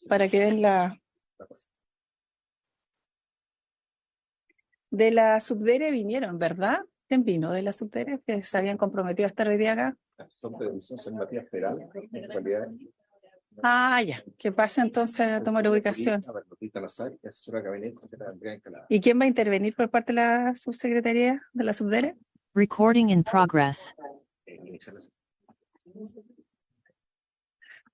para que den la... De la Subdere vinieron, ¿verdad? ¿Quién vino de la Subdere? Que se habían comprometido a estar hoy día acá. Son Matías Peral, en realidad. Ah, ya. Que pase entonces a tomar ubicación. ¿Y quién va a intervenir por parte de la subsecretaría de la Subdere? Recording in progress.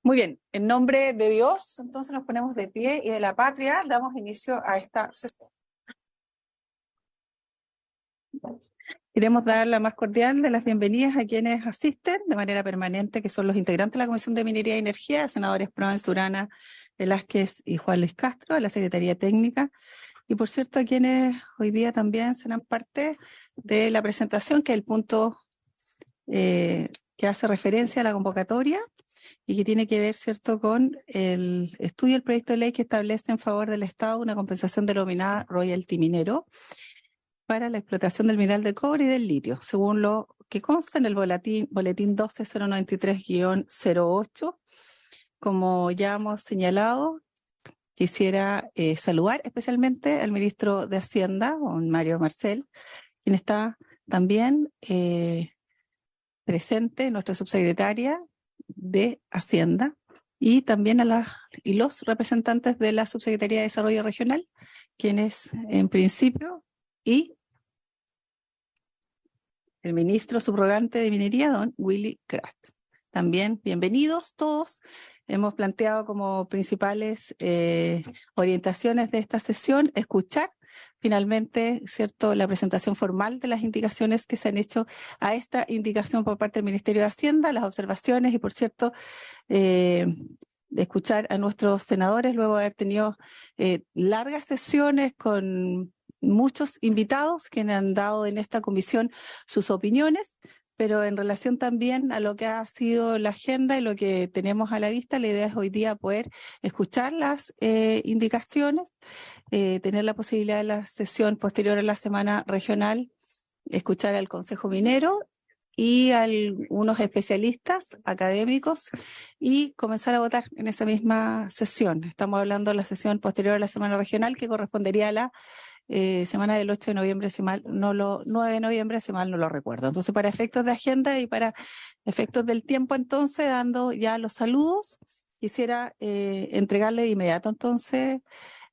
Muy bien, en nombre de Dios, entonces nos ponemos de pie y de la patria damos inicio a esta sesión. Queremos dar la más cordial de las bienvenidas a quienes asisten de manera permanente, que son los integrantes de la Comisión de Minería y Energía, senadores Provence, Durana, Velázquez y Juan Luis Castro, a la Secretaría Técnica, y por cierto a quienes hoy día también serán parte de la presentación, que es el punto que hace referencia a la convocatoria y que tiene que ver, ¿cierto?, con el estudio del proyecto de ley que establece en favor del Estado una compensación denominada royalty minero para la explotación del mineral de cobre y del litio, según lo que consta en el boletín 12093-08. Como ya hemos señalado, quisiera saludar especialmente al ministro de Hacienda, don Mario Marcel, quien está también presente, nuestra subsecretaria de Hacienda, y también a los representantes de la Subsecretaría de Desarrollo Regional, quienes en principio, y el ministro subrogante de Minería, don Willy Kraft. También bienvenidos todos. Hemos planteado como principales orientaciones de esta sesión escuchar finalmente, ¿cierto?, la presentación formal de las indicaciones que se han hecho a esta indicación por parte del Ministerio de Hacienda, las observaciones y, por cierto, de escuchar a nuestros senadores luego de haber tenido largas sesiones con muchos invitados que han dado en esta comisión sus opiniones, pero en relación también a lo que ha sido la agenda y lo que tenemos a la vista, la idea es hoy día poder escuchar las indicaciones, tener la posibilidad de la sesión posterior a la semana regional, escuchar al Consejo Minero y a algunos especialistas académicos y comenzar a votar en esa misma sesión. Estamos hablando de la sesión posterior a la semana regional, que correspondería a la semana del 8 de noviembre, 9 de noviembre, si mal no lo recuerdo. Entonces, para efectos de agenda y para efectos del tiempo, entonces, dando ya los saludos, quisiera entregarle de inmediato, entonces,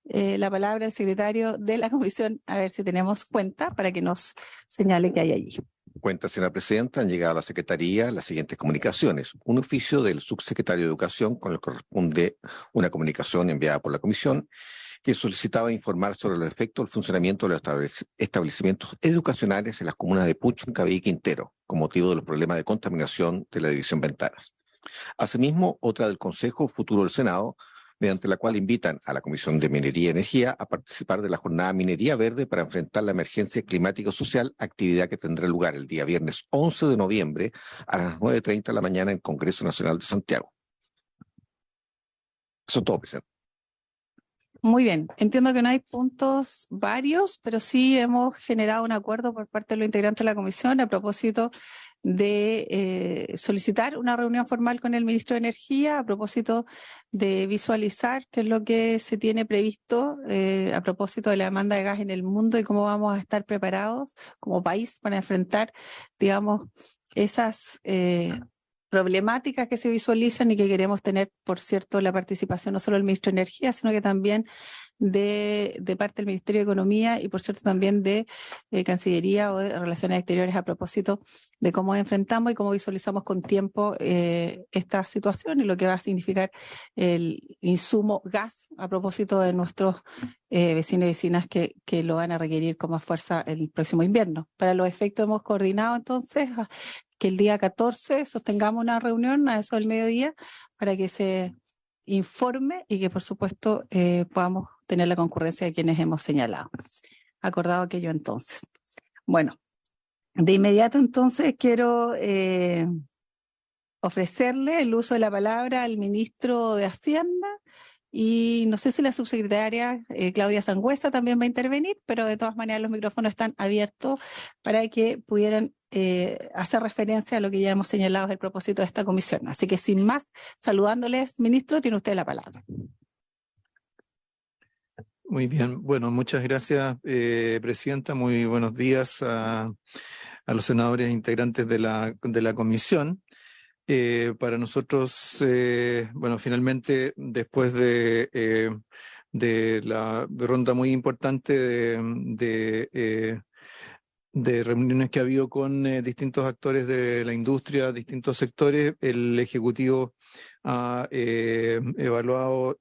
la palabra al secretario de la comisión, a ver si tenemos cuenta, para que nos señale qué hay allí. Cuenta, señora presidenta, han llegado a la Secretaría las siguientes comunicaciones. Un oficio del subsecretario de Educación con el que corresponde una comunicación enviada por la Comisión que solicitaba informar sobre los efectos del funcionamiento de los establecimientos educacionales en las comunas de Puchuncaví y Quintero, con motivo de los problemas de contaminación de la División Ventanas. Asimismo, otra del Consejo Futuro del Senado, mediante la cual invitan a la Comisión de Minería y Energía a participar de la jornada Minería Verde para enfrentar la emergencia climático-social, actividad que tendrá lugar el día viernes 11 de noviembre a las 9:30 de la mañana en el Congreso Nacional de Santiago. Eso es todo, presidente. Muy bien, entiendo que no hay puntos varios, pero sí hemos generado un acuerdo por parte de los integrantes de la comisión a propósito de solicitar una reunión formal con el ministro de Energía, a propósito de visualizar qué es lo que se tiene previsto a propósito de la demanda de gas en el mundo y cómo vamos a estar preparados como país para enfrentar, digamos, esas problemáticas que se visualizan y que queremos tener, por cierto, la participación no solo del ministro de Energía, sino que también de parte del Ministerio de Economía y, por cierto, también de Cancillería o de Relaciones Exteriores a propósito de cómo enfrentamos y cómo visualizamos con tiempo esta situación y lo que va a significar el insumo gas a propósito de nuestros vecinos y vecinas que lo van a requerir con más fuerza el próximo invierno. Para los efectos hemos coordinado entonces que el día 14 sostengamos una reunión a eso del mediodía para que se informe y que por supuesto podamos tener la concurrencia de quienes hemos señalado. Acordado aquello entonces. Bueno, de inmediato entonces quiero ofrecerle el uso de la palabra al ministro de Hacienda y no sé si la subsecretaria Claudia Sangüesa también va a intervenir, pero de todas maneras los micrófonos están abiertos para que pudieran hace referencia a lo que ya hemos señalado es el propósito de esta comisión. Así que sin más, saludándoles, ministro, tiene usted la palabra. Muy bien, bueno, muchas gracias, presidenta. Muy buenos días a los senadores integrantes de la comisión. Para nosotros, bueno, finalmente, después de la ronda muy importante de reuniones que ha habido con distintos actores de la industria, distintos sectores, el Ejecutivo ha evaluado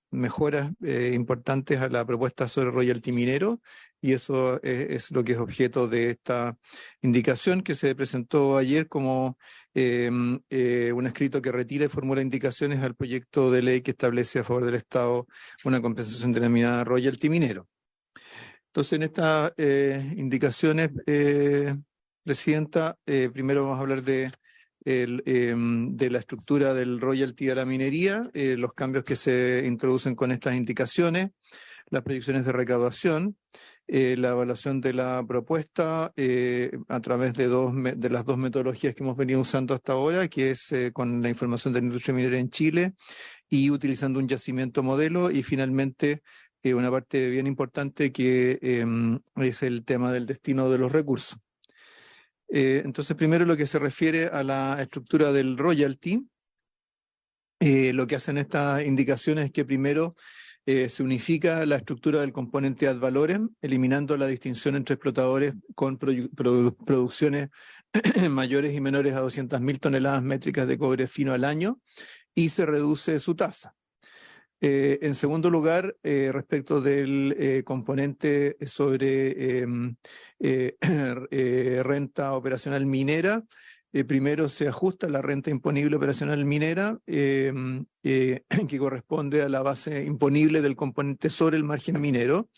mejoras importantes a la propuesta sobre royalty minero, y eso es lo que es objeto de esta indicación que se presentó ayer como un escrito que retira y formula indicaciones al proyecto de ley que establece a favor del Estado una compensación denominada royalty minero. Entonces, en estas indicaciones, presidenta, primero vamos a hablar de la estructura del royalty a la minería, los cambios que se introducen con estas indicaciones, las proyecciones de recaudación, la evaluación de la propuesta a través de las dos metodologías que hemos venido usando hasta ahora, que es con la información de la industria minera en Chile y utilizando un yacimiento modelo, y finalmente una parte bien importante que es el tema del destino de los recursos. Entonces, primero lo que se refiere a la estructura del royalty, lo que hacen estas indicaciones es que primero se unifica la estructura del componente ad valorem, eliminando la distinción entre explotadores con producciones mayores y menores a 200.000 toneladas métricas de cobre fino al año, y se reduce su tasa. En segundo lugar, respecto del componente sobre renta operacional minera, primero se ajusta la renta imponible operacional minera, que corresponde a la base imponible del componente sobre el margen minero,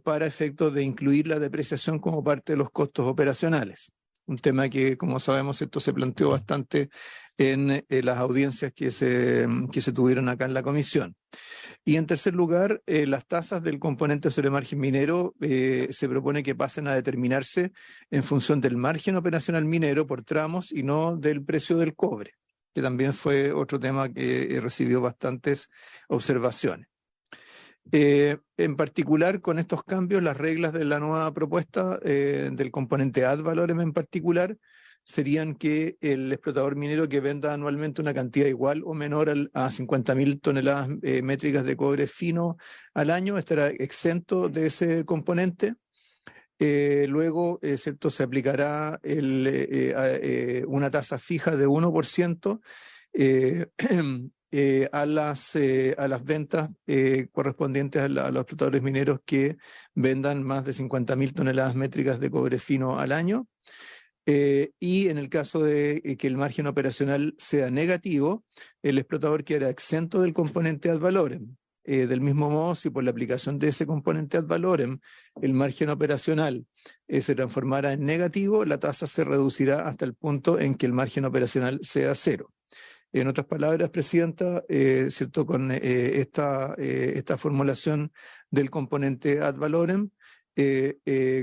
para efectos de incluir la depreciación como parte de los costos operacionales. Un tema que, como sabemos, esto se planteó bastante en las audiencias que se tuvieron acá en la comisión. Y en tercer lugar, las tasas del componente sobre margen minero se propone que pasen a determinarse en función del margen operacional minero por tramos y no del precio del cobre, que también fue otro tema que recibió bastantes observaciones. En particular, con estos cambios, las reglas de la nueva propuesta del componente ad valorem en particular serían que el explotador minero que venda anualmente una cantidad igual o menor a 50.000 toneladas métricas de cobre fino al año estará exento de ese componente. Luego, ¿cierto?, se aplicará una tasa fija de 1% a las ventas correspondientes a los explotadores mineros que vendan más de 50.000 toneladas métricas de cobre fino al año. Y en el caso de que el margen operacional sea negativo, el explotador quedará exento del componente ad valorem. Del mismo modo, si por la aplicación de ese componente ad valorem el margen operacional se transformara en negativo, la tasa se reducirá hasta el punto en que el margen operacional sea cero. En otras palabras, presidenta, ¿cierto?, con esta formulación del componente ad valorem,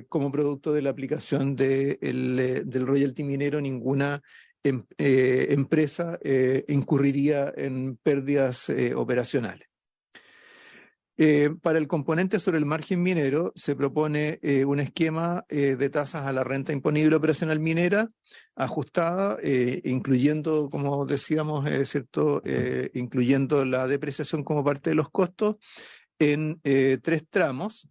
como producto de la aplicación del royalty minero, ninguna empresa incurriría en pérdidas operacionales. Para el componente sobre el margen minero se propone un esquema de tasas a la renta imponible operacional minera ajustada, incluyendo, como decíamos, ¿cierto?, incluyendo la depreciación como parte de los costos en 3 tramos,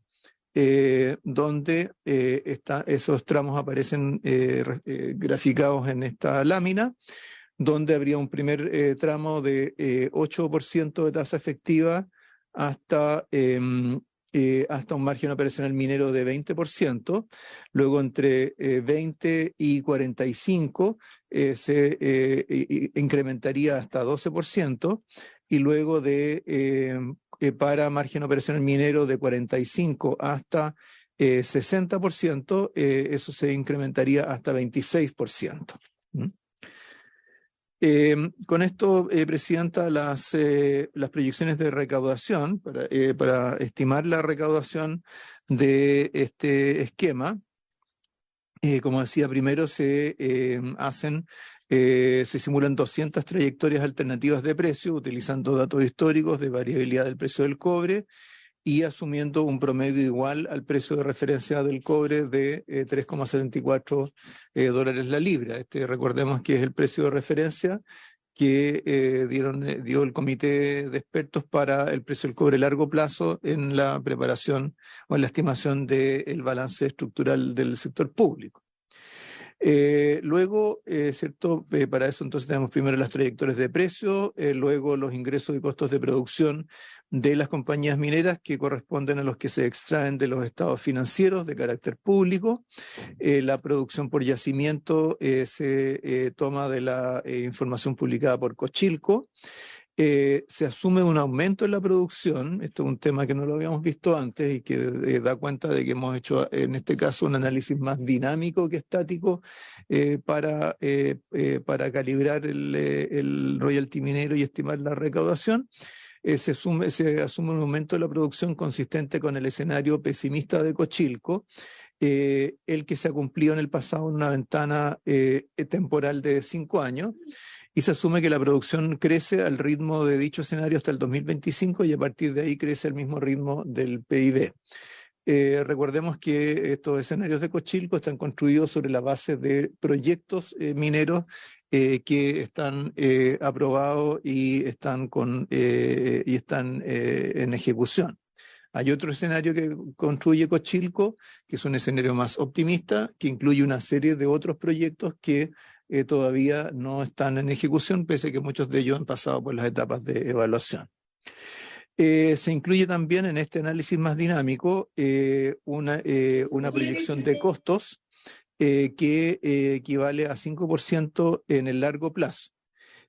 donde esos tramos aparecen graficados en esta lámina, donde habría un primer tramo de 8% de tasa efectiva hasta un margen operacional minero de 20%, luego entre 20 y 45 se incrementaría hasta 12%, y luego para margen operacional minero de 45 hasta 60%, eso se incrementaría hasta 26%. Con esto, presidenta, las proyecciones de recaudación, para estimar la recaudación de este esquema, Como decía, primero se simulan 200 trayectorias alternativas de precio utilizando datos históricos de variabilidad del precio del cobre y asumiendo un promedio igual al precio de referencia del cobre de 3,74 dólares la libra. Recordemos que es el precio de referencia que dio el comité de expertos para el precio del cobre a largo plazo en la preparación o en la estimación del balance estructural del sector público. Luego, ¿cierto? Para eso entonces tenemos primero las trayectorias de precio, luego los ingresos y costos de producción de las compañías mineras que corresponden a los que se extraen de los estados financieros de carácter público. La producción por yacimiento se toma de la información publicada por Cochilco. Se asume un aumento en la producción. Esto es un tema que no lo habíamos visto antes y que da cuenta de que hemos hecho en este caso un análisis más dinámico que estático para calibrar el royalty minero y estimar la recaudación. Se asume un aumento de la producción consistente con el escenario pesimista de Cochilco, el que se ha cumplido en el pasado en una ventana temporal de 5 años. Y se asume que la producción crece al ritmo de dicho escenario hasta el 2025 y a partir de ahí crece al mismo ritmo del PIB. Recordemos que estos escenarios de Cochilco están construidos sobre la base de proyectos mineros que están aprobados y están en ejecución. Hay otro escenario que construye Cochilco, que es un escenario más optimista, que incluye una serie de otros proyectos que todavía no están en ejecución, pese a que muchos de ellos han pasado por las etapas de evaluación. Se incluye también en este análisis más dinámico una proyección de costos que equivale a 5% en el largo plazo.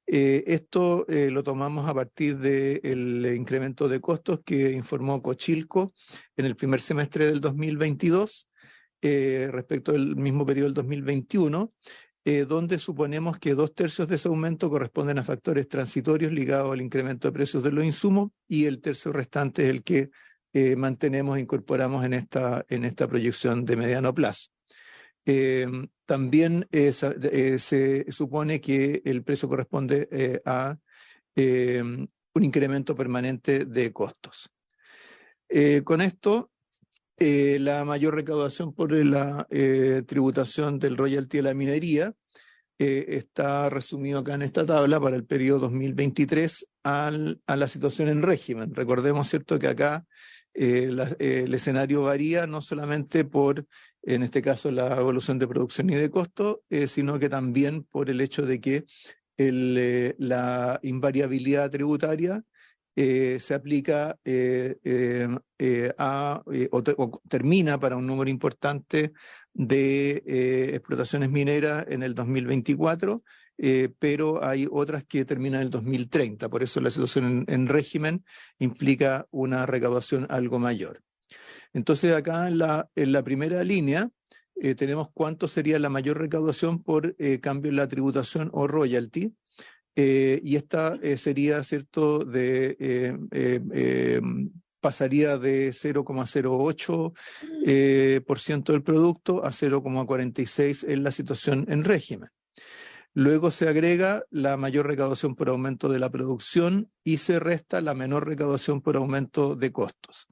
Esto lo tomamos a partir del incremento de costos que informó Cochilco en el primer semestre del 2022 respecto al mismo periodo del 2021, donde suponemos que 2/3 de ese aumento corresponden a factores transitorios ligados al incremento de precios de los insumos y el tercio restante es el que mantenemos e incorporamos en esta proyección de mediano plazo. También se supone que el precio corresponde a un incremento permanente de costos. Con esto, la mayor recaudación por la tributación del royalty de la minería está resumido acá en esta tabla para el periodo 2023 a la situación en régimen. Recordemos, ¿cierto?, que acá el escenario varía no solamente por, en este caso, la evolución de producción y de costo, sino que también por el hecho de que la invariabilidad tributaria se aplica o termina para un número importante de explotaciones mineras en el 2024, pero hay otras que terminan en el 2030. Por eso la situación en régimen implica una recaudación algo mayor. Entonces acá en la primera línea tenemos cuánto sería la mayor recaudación por cambio en la tributación o royalty. Y esta sería, ¿cierto?, pasaría de 0,08% del producto a 0,46% en la situación en régimen. Luego se agrega la mayor recaudación por aumento de la producción y se resta la menor recaudación por aumento de costos.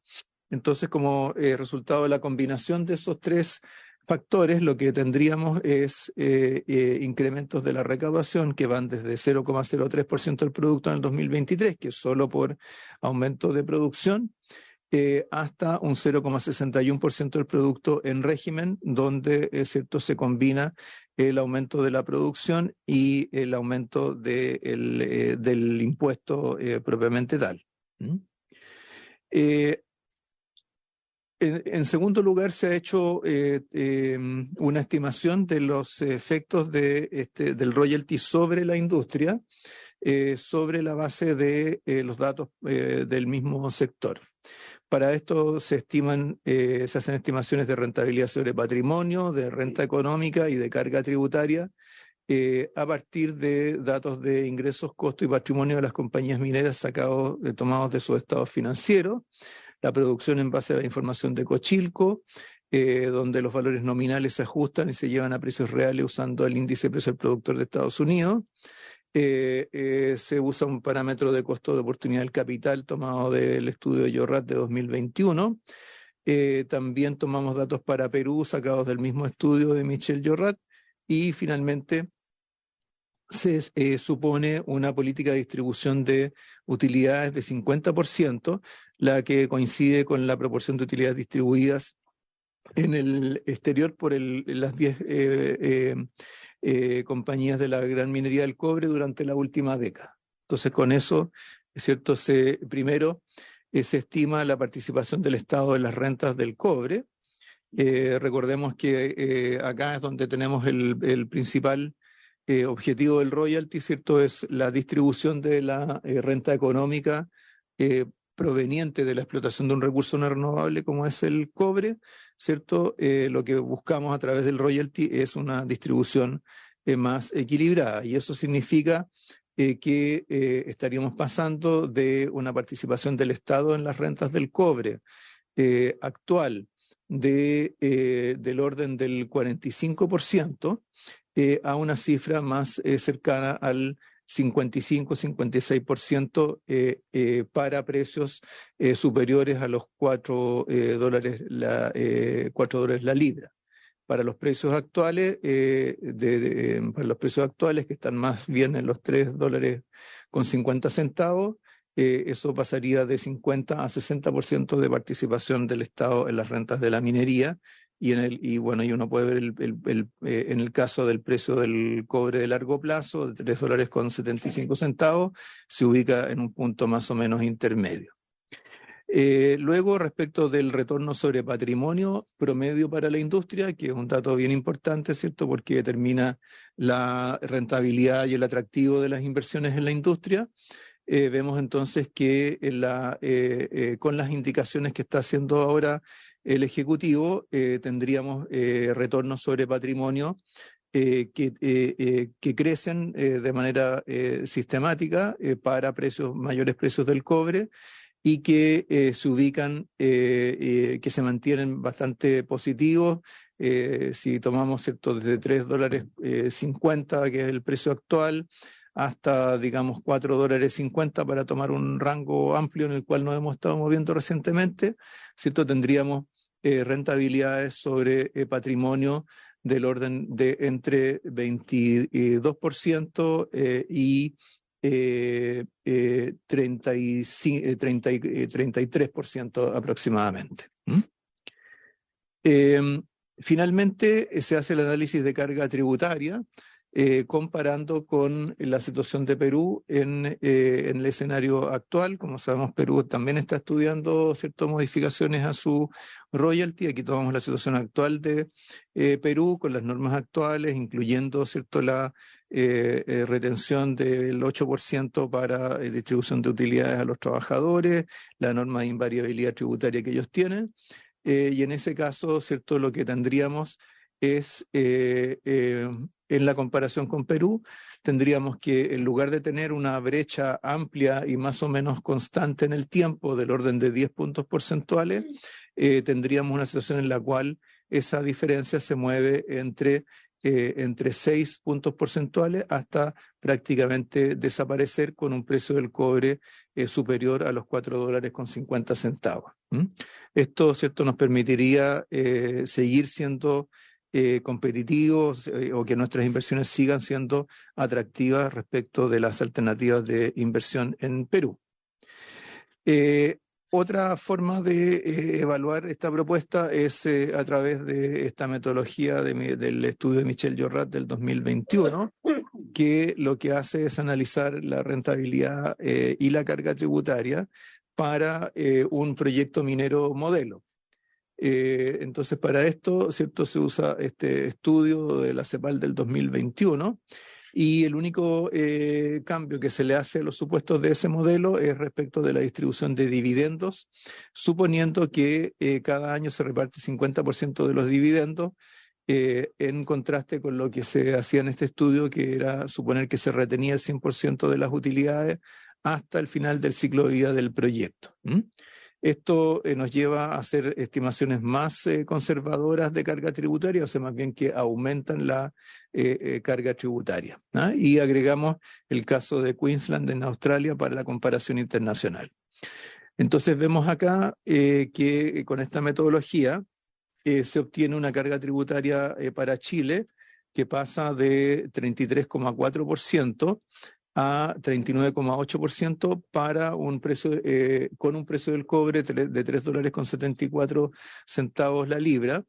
Entonces, como resultado de la combinación de esos tres factores, lo que tendríamos es incrementos de la recaudación que van desde 0,03% del producto en el 2023, que es solo por aumento de producción, hasta un 0,61% del producto en régimen, donde cierto, se combina el aumento de la producción y el aumento del impuesto propiamente tal. En segundo lugar, se ha hecho una estimación de los efectos del royalty sobre la industria, sobre la base de los datos del mismo sector. Para esto se hacen estimaciones de rentabilidad sobre patrimonio, de renta económica y de carga tributaria a partir de datos de ingresos, costos y patrimonio de las compañías mineras tomados de sus estados financieros, la producción en base a la información de Cochilco, donde los valores nominales se ajustan y se llevan a precios reales usando el índice de precio del productor de Estados Unidos. Se usa un parámetro de costo de oportunidad del capital tomado del estudio de Yorrat de 2021. También tomamos datos para Perú sacados del mismo estudio de Michel Yorrat, y finalmente se supone una política de distribución de utilidades de 50%, la que coincide con la proporción de utilidades distribuidas en el exterior por las 10 compañías de la gran minería del cobre durante la última década. Entonces, con eso, es cierto, primero se estima la participación del Estado en las rentas del cobre. Recordemos que acá es donde tenemos el principal objetivo del royalty, ¿cierto? Es la distribución de la renta económica proveniente de la explotación de un recurso no renovable como es el cobre, ¿cierto? Lo que buscamos a través del royalty es una distribución más equilibrada, y eso significa que estaríamos pasando de una participación del Estado en las rentas del cobre actual del orden del 45% a una cifra más cercana al 55-56% para precios superiores a los $4 la libra. Para los precios actuales, para los precios actuales que están más bien en los $3.50, eso pasaría de 50 a 60% de participación del Estado en las rentas de la minería, y uno puede ver en el caso del precio del cobre de largo plazo, de $3.75, se ubica en un punto más o menos intermedio. Luego, respecto del retorno sobre patrimonio promedio para la industria, que es un dato bien importante, ¿cierto? Porque determina la rentabilidad y el atractivo de las inversiones en la industria. Vemos entonces que con las indicaciones que está haciendo ahora el Ejecutivo, tendríamos retornos sobre patrimonio que crecen de manera sistemática para mayores precios del cobre, y que se ubican, que se mantienen bastante positivos. Si tomamos, ¿cierto?, desde $3.50, que es el precio actual, hasta, digamos, $4.50 para tomar un rango amplio en el cual nos hemos estado moviendo recientemente, ¿cierto? Tendríamos rentabilidades sobre patrimonio del orden de entre 22% y 33% aproximadamente. Finalmente, se hace el análisis de carga tributaria, comparando con la situación de Perú en el escenario actual. Como sabemos, Perú también está estudiando ciertas modificaciones a su royalty. Aquí tomamos la situación actual de Perú con las normas actuales, incluyendo, ¿cierto?, la retención del 8% para distribución de utilidades a los trabajadores, la norma de invariabilidad tributaria que ellos tienen. Y en ese caso, ¿cierto?, lo que tendríamos es, en la comparación con Perú, tendríamos que, en lugar de tener una brecha amplia y más o menos constante en el tiempo del orden de 10 puntos porcentuales, tendríamos una situación en la cual esa diferencia se mueve entre 6 puntos porcentuales hasta prácticamente desaparecer, con un precio del cobre superior a los $4.50. Esto, ¿cierto?, nos permitiría seguir siendo competitivos, o que nuestras inversiones sigan siendo atractivas respecto de las alternativas de inversión en Perú. Otra forma de evaluar esta propuesta es a través de esta metodología del estudio de Michel Yorrat del 2021, que lo que hace es analizar la rentabilidad y la carga tributaria para un proyecto minero modelo. Entonces, para esto, ¿cierto?, se usa este estudio de la CEPAL del 2021, y el único cambio que se le hace a los supuestos de ese modelo es respecto de la distribución de dividendos, suponiendo que cada año se reparte 50% de los dividendos, en contraste con lo que se hacía en este estudio, que era suponer que se retenía el 100% de las utilidades hasta el final del ciclo de vida del proyecto. Esto nos lleva a hacer estimaciones más conservadoras de carga tributaria, o sea, más bien que aumentan la carga tributaria, ¿ah? Y agregamos el caso de Queensland en Australia para la comparación internacional. Entonces vemos acá que con esta metodología se obtiene una carga tributaria para Chile que pasa de 33,4% a 39,8% para un precio, con un precio del cobre de $3,74 la libra,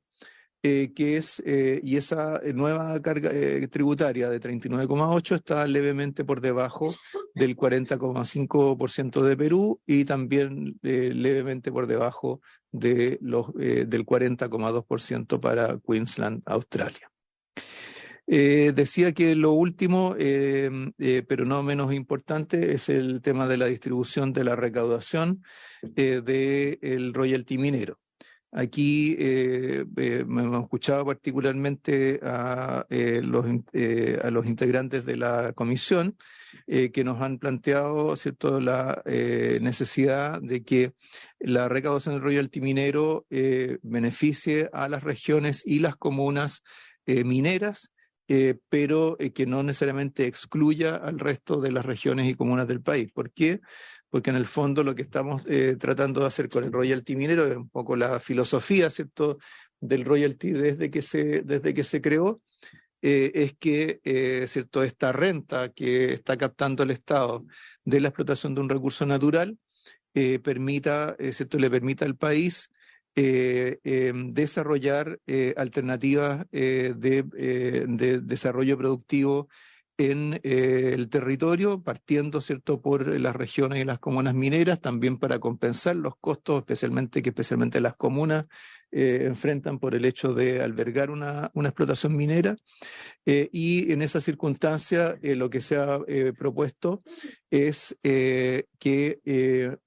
que es, y esa nueva carga tributaria de 39,8 está levemente por debajo del 40,5% de Perú y también levemente por debajo de del 40,2% para Queensland, Australia. Decía que lo último, pero no menos importante, es el tema de la distribución de la recaudación del royalty minero. Aquí me hemos escuchado particularmente a los integrantes de la comisión que nos han planteado, ¿cierto?, la necesidad de que la recaudación del royalty minero beneficie a las regiones y las comunas mineras, pero que no necesariamente excluya al resto de las regiones y comunas del país. ¿Por qué? Porque en el fondo lo que estamos tratando de hacer con el royalty minero es un poco la filosofía, ¿cierto?, del royalty desde que se creó, es que ¿cierto?, esta renta que está captando el Estado de la explotación de un recurso natural ¿cierto?, le permita al país desarrollar alternativas de desarrollo productivo en el territorio, partiendo, ¿cierto?, por las regiones y las comunas mineras, también para compensar los costos, especialmente las comunas enfrentan por el hecho de albergar una explotación minera. Y en esa circunstancia lo que se ha propuesto es que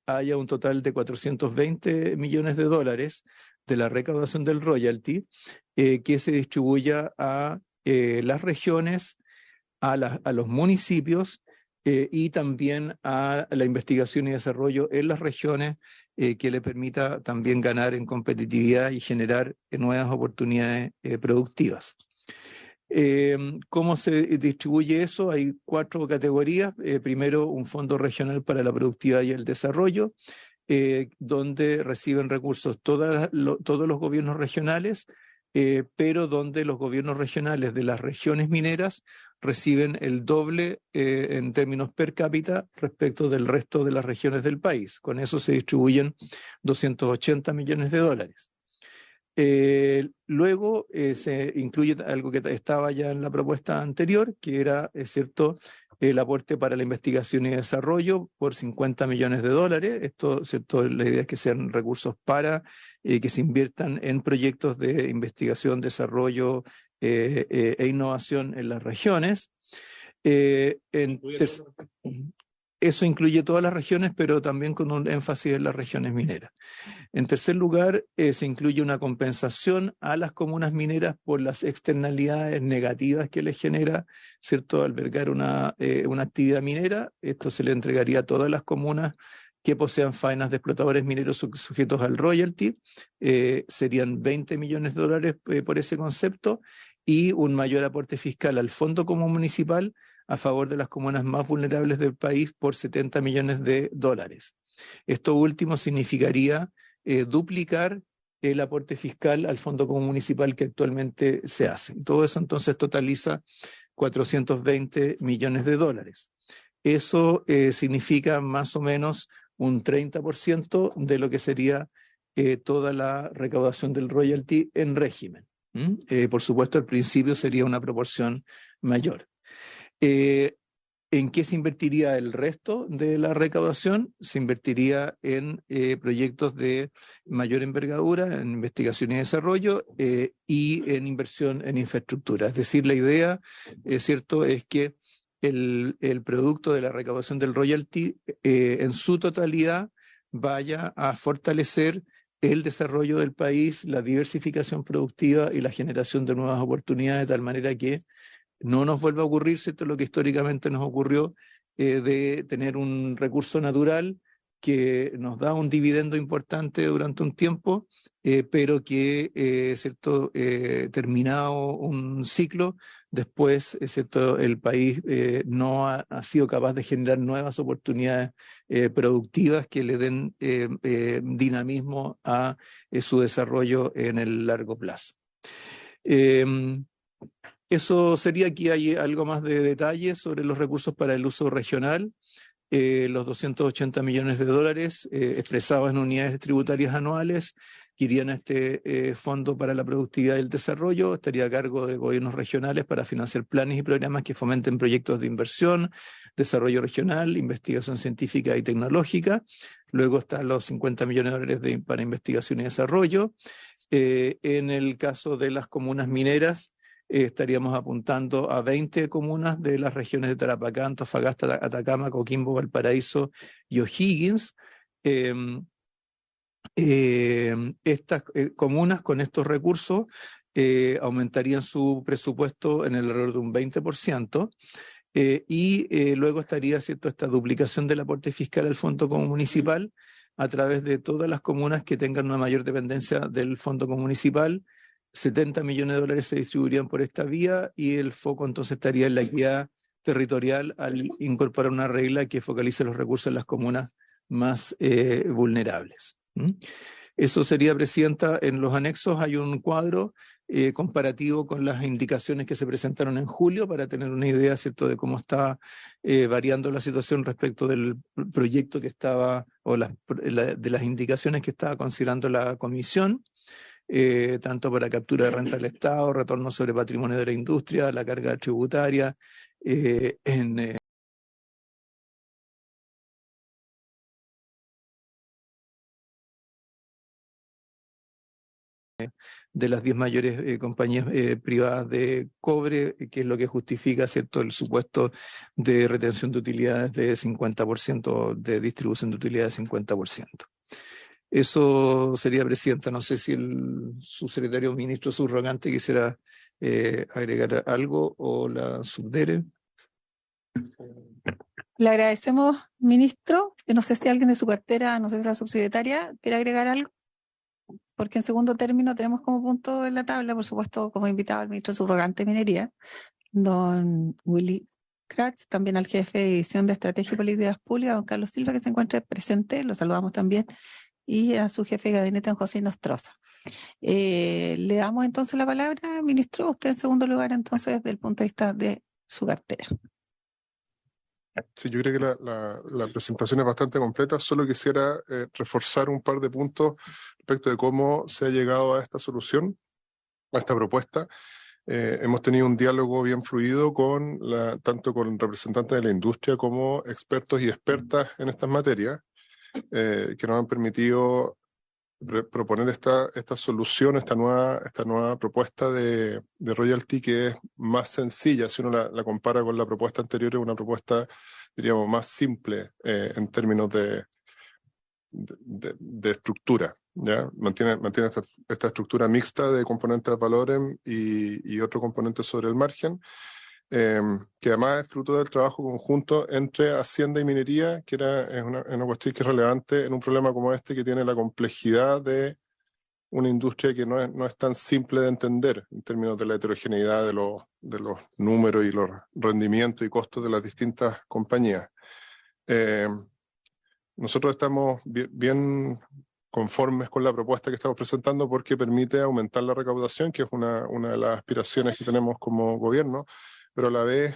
haya un total de 420 millones de dólares de la recaudación del royalty que se distribuya a las regiones, a los municipios y también a la investigación y desarrollo en las regiones que le permita también ganar en competitividad y generar nuevas oportunidades productivas. ¿Cómo se distribuye eso? Hay 4 categorías. Primero, un fondo regional para la productividad y el desarrollo, donde reciben recursos todos los gobiernos regionales, pero donde los gobiernos regionales de las regiones mineras reciben el doble en términos per cápita respecto del resto de las regiones del país. Con eso se distribuyen 280 millones de dólares. Luego se incluye algo que estaba ya en la propuesta anterior, que era, ¿cierto?, el aporte para la investigación y desarrollo por 50 millones de dólares. Esto, ¿cierto?, la idea es que sean recursos para que se inviertan en proyectos de investigación, desarrollo e innovación en las regiones. Eso incluye todas las regiones, pero también con un énfasis en las regiones mineras. En tercer lugar, se incluye una compensación a las comunas mineras por las externalidades negativas que les genera, ¿cierto?, albergar una actividad minera. Esto se le entregaría a todas las comunas que posean faenas de explotadores mineros sujetos al royalty. Serían 20 millones de dólares por ese concepto y un mayor aporte fiscal al Fondo Común Municipal a favor de las comunas más vulnerables del país por 70 millones de dólares. Esto último significaría duplicar el aporte fiscal al Fondo Común Municipal que actualmente se hace. Todo eso entonces totaliza 420 millones de dólares. Eso significa más o menos un 30% de lo que sería toda la recaudación del royalty en régimen. Por supuesto, al principio sería una proporción mayor. ¿En qué se invertiría el resto de la recaudación? Se invertiría en proyectos de mayor envergadura, en investigación y desarrollo y en inversión en infraestructura. Es decir, la idea, ¿cierto?, es que el producto de la recaudación del royalty en su totalidad vaya a fortalecer el desarrollo del país, la diversificación productiva y la generación de nuevas oportunidades, de tal manera que no nos vuelva a ocurrir, ¿cierto?, lo que históricamente nos ocurrió de tener un recurso natural que nos da un dividendo importante durante un tiempo, pero que, ¿cierto? Terminado un ciclo, después, ¿cierto? El país no ha sido capaz de generar nuevas oportunidades productivas que le den dinamismo a su desarrollo en el largo plazo. Eso sería. Aquí hay algo más de detalle sobre los recursos para el uso regional. Los 280 millones de dólares expresados en unidades tributarias anuales que irían a este Fondo para la Productividad y el Desarrollo, estaría a cargo de gobiernos regionales para financiar planes y programas que fomenten proyectos de inversión, desarrollo regional, investigación científica y tecnológica. Luego están los 50 millones de dólares para investigación y desarrollo. En el caso de las comunas mineras, estaríamos apuntando a 20 comunas de las regiones de Tarapacá, Antofagasta, Atacama, Coquimbo, Valparaíso y O'Higgins. Estas comunas con estos recursos aumentarían su presupuesto en el alrededor de un 20%. Luego estaría, ¿cierto?, esta duplicación del aporte fiscal al Fondo Común Municipal a través de todas las comunas que tengan una mayor dependencia del Fondo Común Municipal. 70 millones de dólares se distribuirían por esta vía y el foco entonces estaría en la equidad territorial al incorporar una regla que focalice los recursos en las comunas más vulnerables. Eso sería, Presidenta. En los anexos hay un cuadro comparativo con las indicaciones que se presentaron en julio para tener una idea, ¿cierto?, de cómo está variando la situación respecto del proyecto que estaba, o de las indicaciones que estaba considerando la Comisión. Tanto para captura de renta del Estado, retorno sobre patrimonio de la industria, la carga tributaria, de las 10 mayores compañías privadas de cobre, que es lo que justifica, ¿cierto?, el supuesto de retención de utilidades de 50%, de distribución de utilidades de 50%. Eso sería, Presidenta. No sé si el subsecretario ministro subrogante quisiera agregar algo, o la subdere. Le agradecemos, ministro. Yo no sé si alguien de su cartera, no sé si la subsecretaria, quiere agregar algo, porque en segundo término tenemos como punto en la tabla, por supuesto, como invitado al ministro subrogante de Minería, don Willy Kratz, también al jefe de División de Estrategia y Políticas Públicas, don Carlos Silva, que se encuentra presente, lo saludamos también, y a su jefe de gabinete, don José Nostroza. Le damos entonces la palabra, ministro, usted en segundo lugar, entonces, desde el punto de vista de su cartera. Sí, yo creo que la presentación es bastante completa. Solo quisiera reforzar un par de puntos respecto de cómo se ha llegado a esta solución, a esta propuesta. Hemos tenido un diálogo bien fluido tanto con representantes de la industria como expertos y expertas en estas materias, que nos han permitido proponer esta solución, esta nueva propuesta de royalty, que es más sencilla. Si uno la compara con la propuesta anterior, es una propuesta, diríamos, más simple en términos de estructura, ¿ya? Mantiene esta estructura mixta de componentes de valores y otro componente sobre el margen, que además es fruto del trabajo conjunto entre Hacienda y Minería, que es una cuestión que es relevante en un problema como este, que tiene la complejidad de una industria que no es tan simple de entender en términos de la heterogeneidad de los números y los rendimientos y costos de las distintas compañías. Nosotros estamos bien conformes con la propuesta que estamos presentando, porque permite aumentar la recaudación, que es una de las aspiraciones que tenemos como gobierno, pero a la vez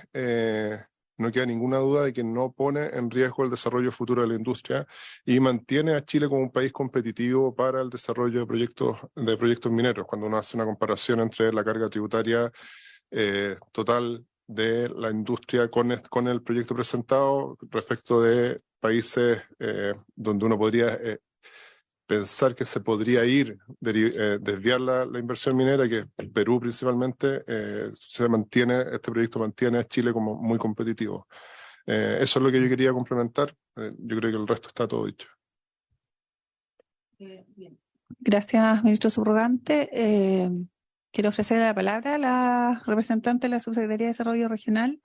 no queda ninguna duda de que no pone en riesgo el desarrollo futuro de la industria y mantiene a Chile como un país competitivo para el desarrollo de proyectos mineros. Cuando uno hace una comparación entre la carga tributaria total de la industria con el proyecto presentado respecto de países donde uno podría pensar que se podría desviar la inversión minera, que Perú principalmente, este proyecto mantiene a Chile como muy competitivo. Eso es lo que yo quería complementar. Yo creo que el resto está todo dicho. Bien. Gracias, ministro subrogante. Quiero ofrecer la palabra a la representante de la Subsecretaría de Desarrollo Regional,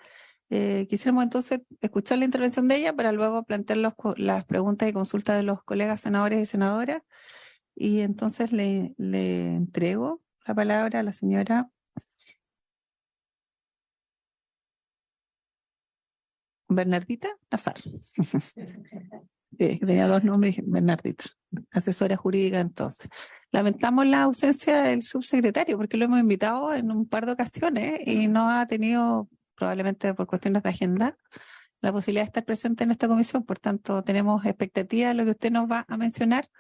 Quisiéramos entonces escuchar la intervención de ella para luego plantear las preguntas y consultas de los colegas senadores y senadoras. Y entonces le entrego la palabra a la señora Bernardita Nazar. Sí, tenía dos nombres, Bernardita, asesora jurídica entonces. Lamentamos la ausencia del subsecretario porque lo hemos invitado en un par de ocasiones y no ha tenido, probablemente por cuestiones de agenda, la posibilidad de estar presente en esta comisión. Por tanto, tenemos expectativa de lo que usted nos va a mencionar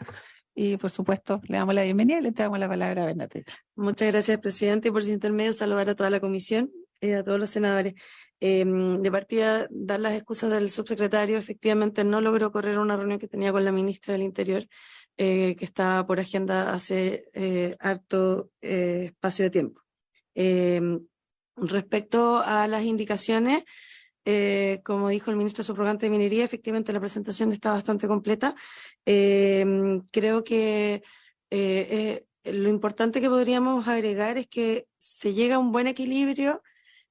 y, por supuesto, le damos la bienvenida y le entregamos la palabra a Bernardita. Muchas gracias, presidente, y por su intermedio saludar a toda la comisión, a todos los senadores. De partida, dar las excusas del subsecretario. Efectivamente, no logró correr una reunión que tenía con la ministra del Interior, que estaba por agenda hace harto espacio de tiempo. Respecto a las indicaciones, como dijo el ministro subrogante de Minería, efectivamente la presentación está bastante completa. Creo que lo importante que podríamos agregar es que se llega a un buen equilibrio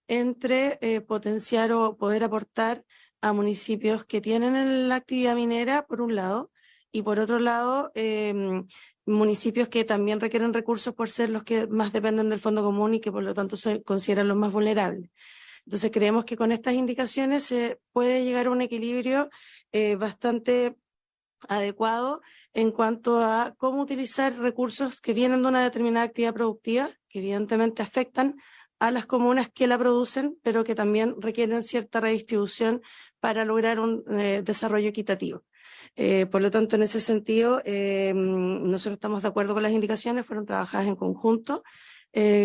entre potenciar o poder aportar a municipios que tienen la actividad minera, por un lado, y por otro lado, municipios que también requieren recursos por ser los que más dependen del fondo común y que por lo tanto se consideran los más vulnerables. Entonces creemos que con estas indicaciones se puede llegar a un equilibrio bastante adecuado en cuanto a cómo utilizar recursos que vienen de una determinada actividad productiva, que evidentemente afectan a las comunas que la producen, pero que también requieren cierta redistribución para lograr un desarrollo equitativo. Por lo tanto, en ese sentido, nosotros estamos de acuerdo con las indicaciones, fueron trabajadas en conjunto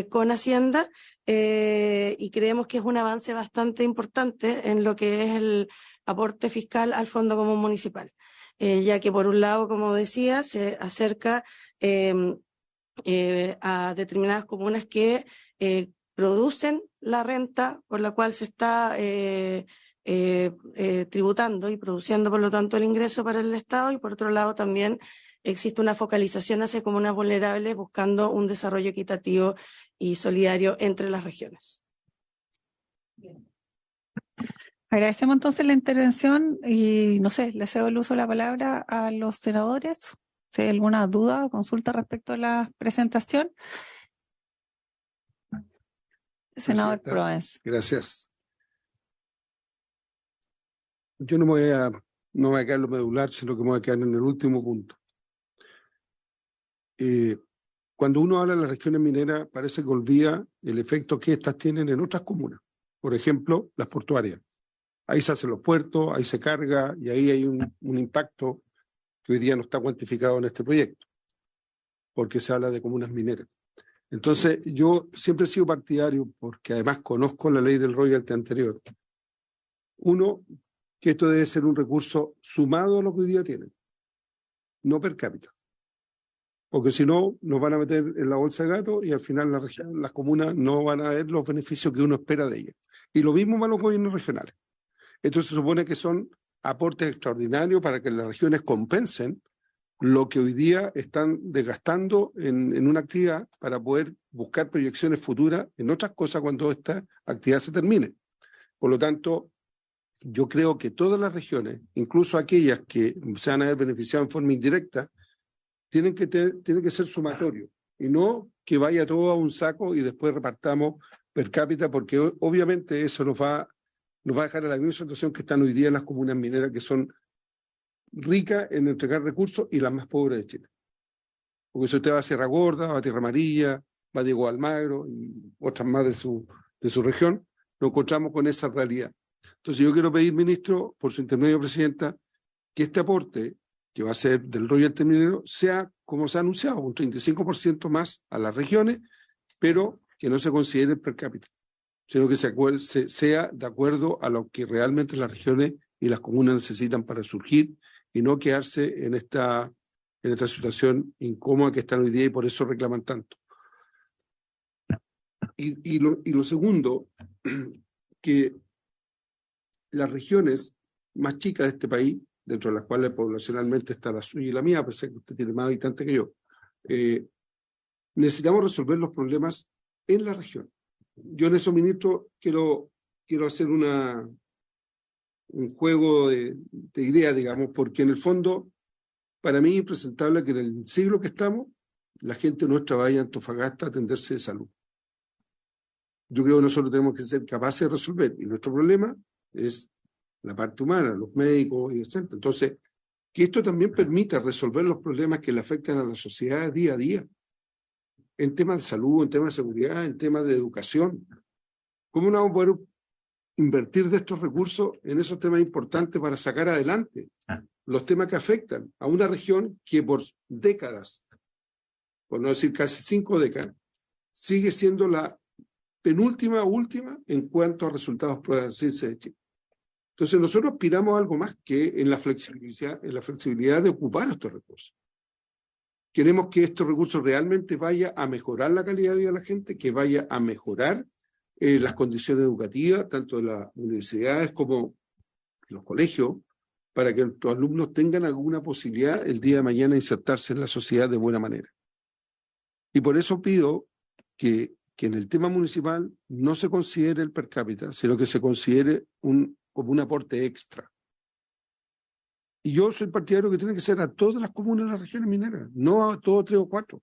con Hacienda y creemos que es un avance bastante importante en lo que es el aporte fiscal al Fondo Común Municipal, ya que por un lado, como decía, se acerca a determinadas comunas que producen la renta por la cual se está tributando y produciendo, por lo tanto, el ingreso para el Estado, y por otro lado también existe una focalización hacia comunas vulnerables buscando un desarrollo equitativo y solidario entre las regiones. Bien. Agradecemos entonces la intervención y, no sé, le cedo el uso de la palabra a los senadores. Si hay alguna duda o consulta respecto a la presentación. Senador Proens. Gracias. Yo no voy a quedar en lo medular, sino que me voy a quedar en el último punto. Cuando uno habla de las regiones mineras, parece que olvida el efecto que estas tienen en otras comunas. Por ejemplo, las portuarias. Ahí se hacen los puertos, ahí se carga, y ahí hay un impacto que hoy día no está cuantificado en este proyecto, porque se habla de comunas mineras. Entonces, yo siempre he sido partidario, porque además conozco la ley del royalty anterior. Uno, que esto debe ser un recurso sumado a lo que hoy día tienen, no per cápita. Porque si no, nos van a meter en la bolsa de gato y al final las comunas no van a ver los beneficios que uno espera de ellas. Y lo mismo para los gobiernos regionales. Esto se supone que son aportes extraordinarios para que las regiones compensen lo que hoy día están desgastando en una actividad para poder buscar proyecciones futuras en otras cosas cuando esta actividad se termine. Por lo tanto, yo creo que todas las regiones, incluso aquellas que se van a ver beneficiadas en forma indirecta, tienen que ser sumatorios y no que vaya todo a un saco y después repartamos per cápita, porque obviamente eso nos va a dejar en la misma situación que están hoy día las comunas mineras, que son ricas en entregar recursos y las más pobres de Chile. Porque si usted va a Sierra Gorda, va a Tierra Amarilla, va a Diego Almagro y otras más de su región, nos encontramos con esa realidad. Entonces yo quiero pedir, ministro, por su intermedio, presidenta, que este aporte, que va a ser del royalty minero, sea, como se ha anunciado, un 35% más a las regiones, pero que no se considere per cápita, sino que sea de acuerdo a lo que realmente las regiones y las comunas necesitan para surgir y no quedarse en esta situación incómoda que están hoy día y por eso reclaman tanto. Y lo segundo, que las regiones más chicas de este país, dentro de las cuales poblacionalmente está la suya y la mía, a pesar que usted tiene más habitantes que yo, necesitamos resolver los problemas en la región. Yo en eso, ministro, quiero quiero hacer un juego de ideas, digamos, porque en el fondo, para mí es impresentable que en el siglo que estamos, la gente nuestra vaya a Antofagasta a atenderse de salud. Yo creo que nosotros tenemos que ser capaces de resolver, y nuestro problema es la parte humana, los médicos y etc. Entonces, que esto también permita resolver los problemas que le afectan a la sociedad día a día, en temas de salud, en temas de seguridad, en temas de educación. ¿Cómo no vamos a poder invertir de estos recursos en esos temas importantes para sacar adelante los temas que afectan a una región que por décadas, por no decir casi 5 décadas, sigue siendo la penúltima última en cuanto a resultados pruebas de ciencia de Chile? Entonces nosotros aspiramos a algo más que en la flexibilidad de ocupar estos recursos. Queremos que estos recursos realmente vaya a mejorar la calidad de vida de la gente, que vaya a mejorar las condiciones educativas, tanto de las universidades como los colegios, para que nuestros alumnos tengan alguna posibilidad el día de mañana de insertarse en la sociedad de buena manera. Y por eso pido que en el tema municipal no se considere el per cápita, sino que se considere como un aporte extra. Y yo soy partidario que tiene que ser a todas las comunas de las regiones mineras, no a todos 3 o 4.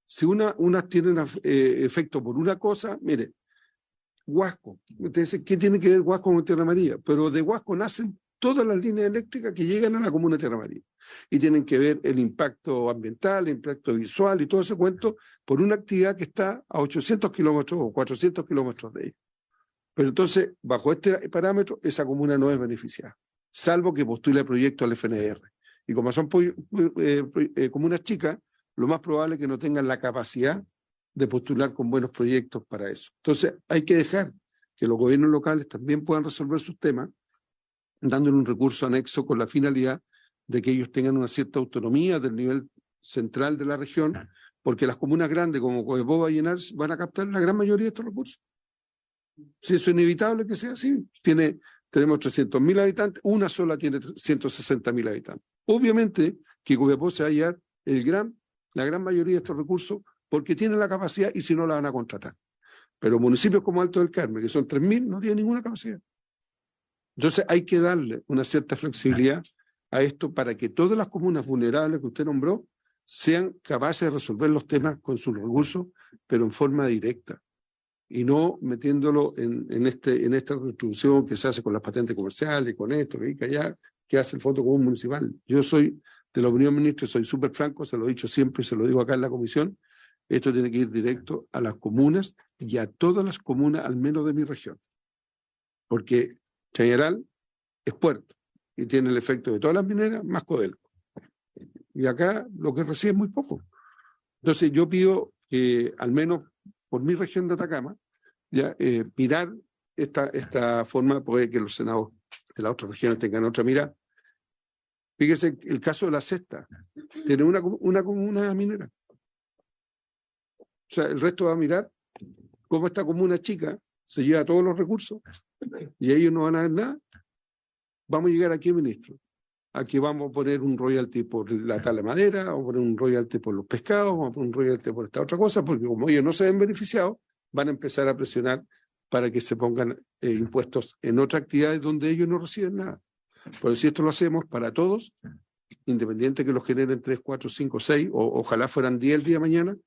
Si unas tienen efecto por una cosa, mire, Huasco, usted dice, ¿qué tiene que ver Huasco con Tierra Amarilla? Pero de Huasco nacen todas las líneas eléctricas que llegan a la comuna de Tierra Amarilla. Y tienen que ver el impacto ambiental, el impacto visual y todo ese cuento por una actividad que está a 800 kilómetros o 400 kilómetros de ella. Pero entonces, bajo este parámetro, esa comuna no es beneficiada, salvo que postule proyecto al FNR. Y como son comunas chicas, lo más probable es que no tengan la capacidad de postular con buenos proyectos para eso. Entonces, hay que dejar que los gobiernos locales también puedan resolver sus temas, dándole un recurso anexo con la finalidad de que ellos tengan una cierta autonomía del nivel central de la región, porque las comunas grandes como Copiapó, Vallenar van a captar la gran mayoría de estos recursos. Si eso es inevitable que sea así, tenemos 300.000 habitantes, una sola tiene 160.000 habitantes. Obviamente que Copiapó se va a llevar la gran mayoría de estos recursos porque tiene la capacidad y si no la van a contratar. Pero municipios como Alto del Carmen, que son 3.000, no tienen ninguna capacidad. Entonces hay que darle una cierta flexibilidad a esto para que todas las comunas vulnerables que usted nombró sean capaces de resolver los temas con sus recursos, pero en forma directa, y no metiéndolo en esta redistribución que se hace con las patentes comerciales, con esto, que allá, que hace el Fondo Común Municipal. Yo soy de la opinión, ministro, soy súper franco, se lo he dicho siempre y se lo digo acá en la comisión, esto tiene que ir directo a las comunas y a todas las comunas, al menos de mi región, porque Chañaral es puerto y tiene el efecto de todas las mineras más Codelco. Y acá lo que recibe es muy poco. Entonces yo pido que, al menos por mi región de Atacama, ya mirar esta forma, puede que los senados de las otras regiones tengan otra mirada. Fíjese el caso de la Sexta, tiene una comuna minera. O sea, el resto va a mirar cómo esta comuna chica se lleva todos los recursos y ellos no van a ver nada. Vamos a llegar aquí, ministro. Aquí vamos a poner un royalty por la tala de madera, vamos a poner un royalty por los pescados, vamos a poner un royalty por esta otra cosa, porque como ellos no se ven beneficiados, van a empezar a presionar para que se pongan impuestos en otras actividades donde ellos no reciben nada. Pero si esto lo hacemos para todos, independiente que los generen 3, 4, 5, 6, o ojalá fueran 10 el día de mañana,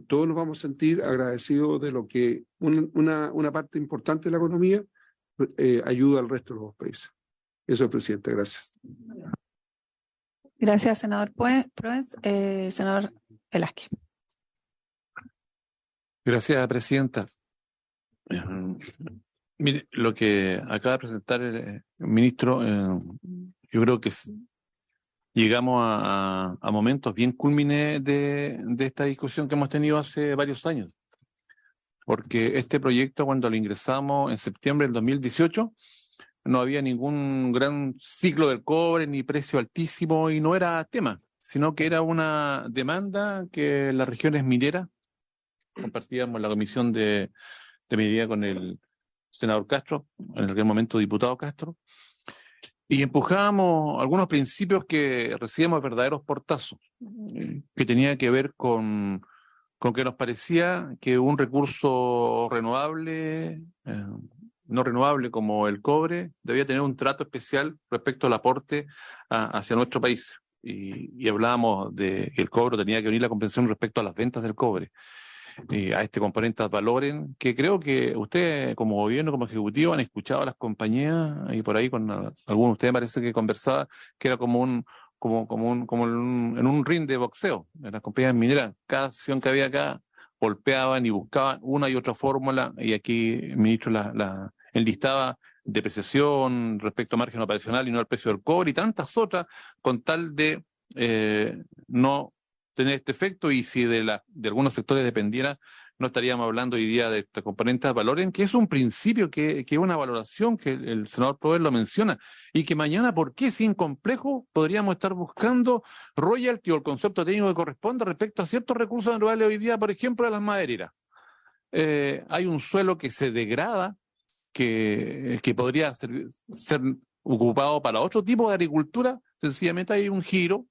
todos nos vamos a sentir agradecidos de lo que una parte importante de la economía ayuda al resto de los países. Eso es, presidente. Gracias. Gracias, senador Proens. Senador Velázquez. Gracias, presidenta. Mire, lo que acaba de presentar el ministro, yo creo que llegamos a momentos bien cúlmines de esta discusión que hemos tenido hace varios años. Porque este proyecto, cuando lo ingresamos en septiembre del 2018, no había ningún gran ciclo del cobre ni precio altísimo y no era tema, sino que era una demanda que las regiones mineras, compartíamos en la comisión de minería con el senador Castro, en aquel momento diputado Castro, y empujábamos algunos principios que recibíamos verdaderos portazos, que tenía que ver con que nos parecía que un recurso renovable no renovable como el cobre debía tener un trato especial respecto al aporte hacia nuestro país. Y hablábamos de que el cobre tenía que venir la compensación respecto a las ventas del cobre. A este componente ad valorem, que creo que ustedes como gobierno, como ejecutivo, han escuchado a las compañías, y por ahí con algunos de ustedes parece que conversaba, que era como en un ring de boxeo. En las compañías mineras, cada sesión que había acá, golpeaban y buscaban una y otra fórmula, y aquí el ministro enlistaba depreciación respecto a margen operacional y no al precio del cobre y tantas otras, con tal de no tener este efecto, y si de algunos sectores dependiera, no estaríamos hablando hoy día de componentes de valores, que es un principio, que es una valoración que el senador Prover lo menciona, y que mañana, ¿por qué sin complejo podríamos estar buscando royalty o el concepto técnico que corresponde respecto a ciertos recursos naturales hoy día, por ejemplo, de las madereras? Hay un suelo que se degrada, que podría ser ocupado para otro tipo de agricultura. Sencillamente hay un giro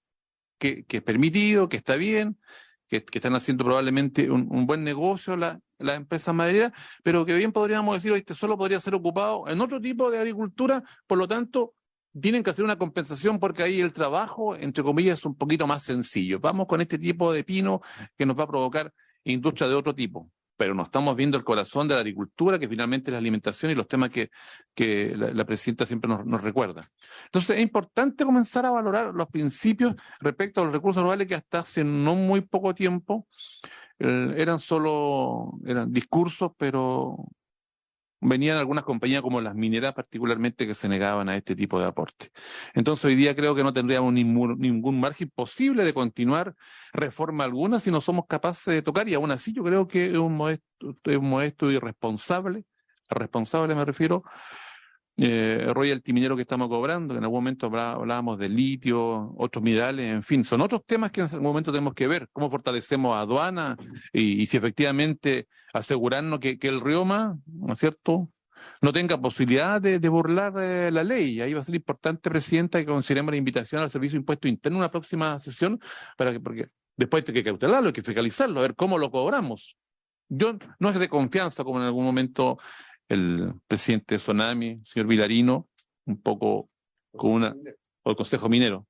que es permitido, que está bien, que están haciendo probablemente un buen negocio las empresas madereras, pero que bien podríamos decir, este suelo podría ser ocupado en otro tipo de agricultura, por lo tanto tienen que hacer una compensación porque ahí el trabajo, entre comillas, es un poquito más sencillo. Vamos con este tipo de pino que nos va a provocar industria de otro tipo, pero no estamos viendo el corazón de la agricultura, que finalmente es la alimentación y los temas que la presidenta siempre nos recuerda. Entonces es importante comenzar a valorar los principios respecto a los recursos naturales, que hasta hace no muy poco tiempo eran discursos, pero venían algunas compañías como las mineras particularmente que se negaban a este tipo de aporte. Entonces hoy día creo que no tendríamos ningún margen posible de continuar reforma alguna si no somos capaces de tocar, y aún así yo creo que es un modesto irresponsable, me refiero, royalty minero que estamos cobrando, que en algún momento hablábamos de litio, otros minerales, en fin, son otros temas que en algún momento tenemos que ver, cómo fortalecemos aduana y si efectivamente asegurarnos que el RIOMA, ¿no es cierto?, no tenga posibilidad de burlar la ley. Ahí va a ser importante, Presidenta, que consideremos la invitación al Servicio de Impuesto Interno en una próxima sesión, porque después hay que cautelarlo, hay que fiscalizarlo, a ver cómo lo cobramos. No es de confianza, como en algún momento el presidente Tsunami, señor Vilarino, un poco o el Consejo Minero,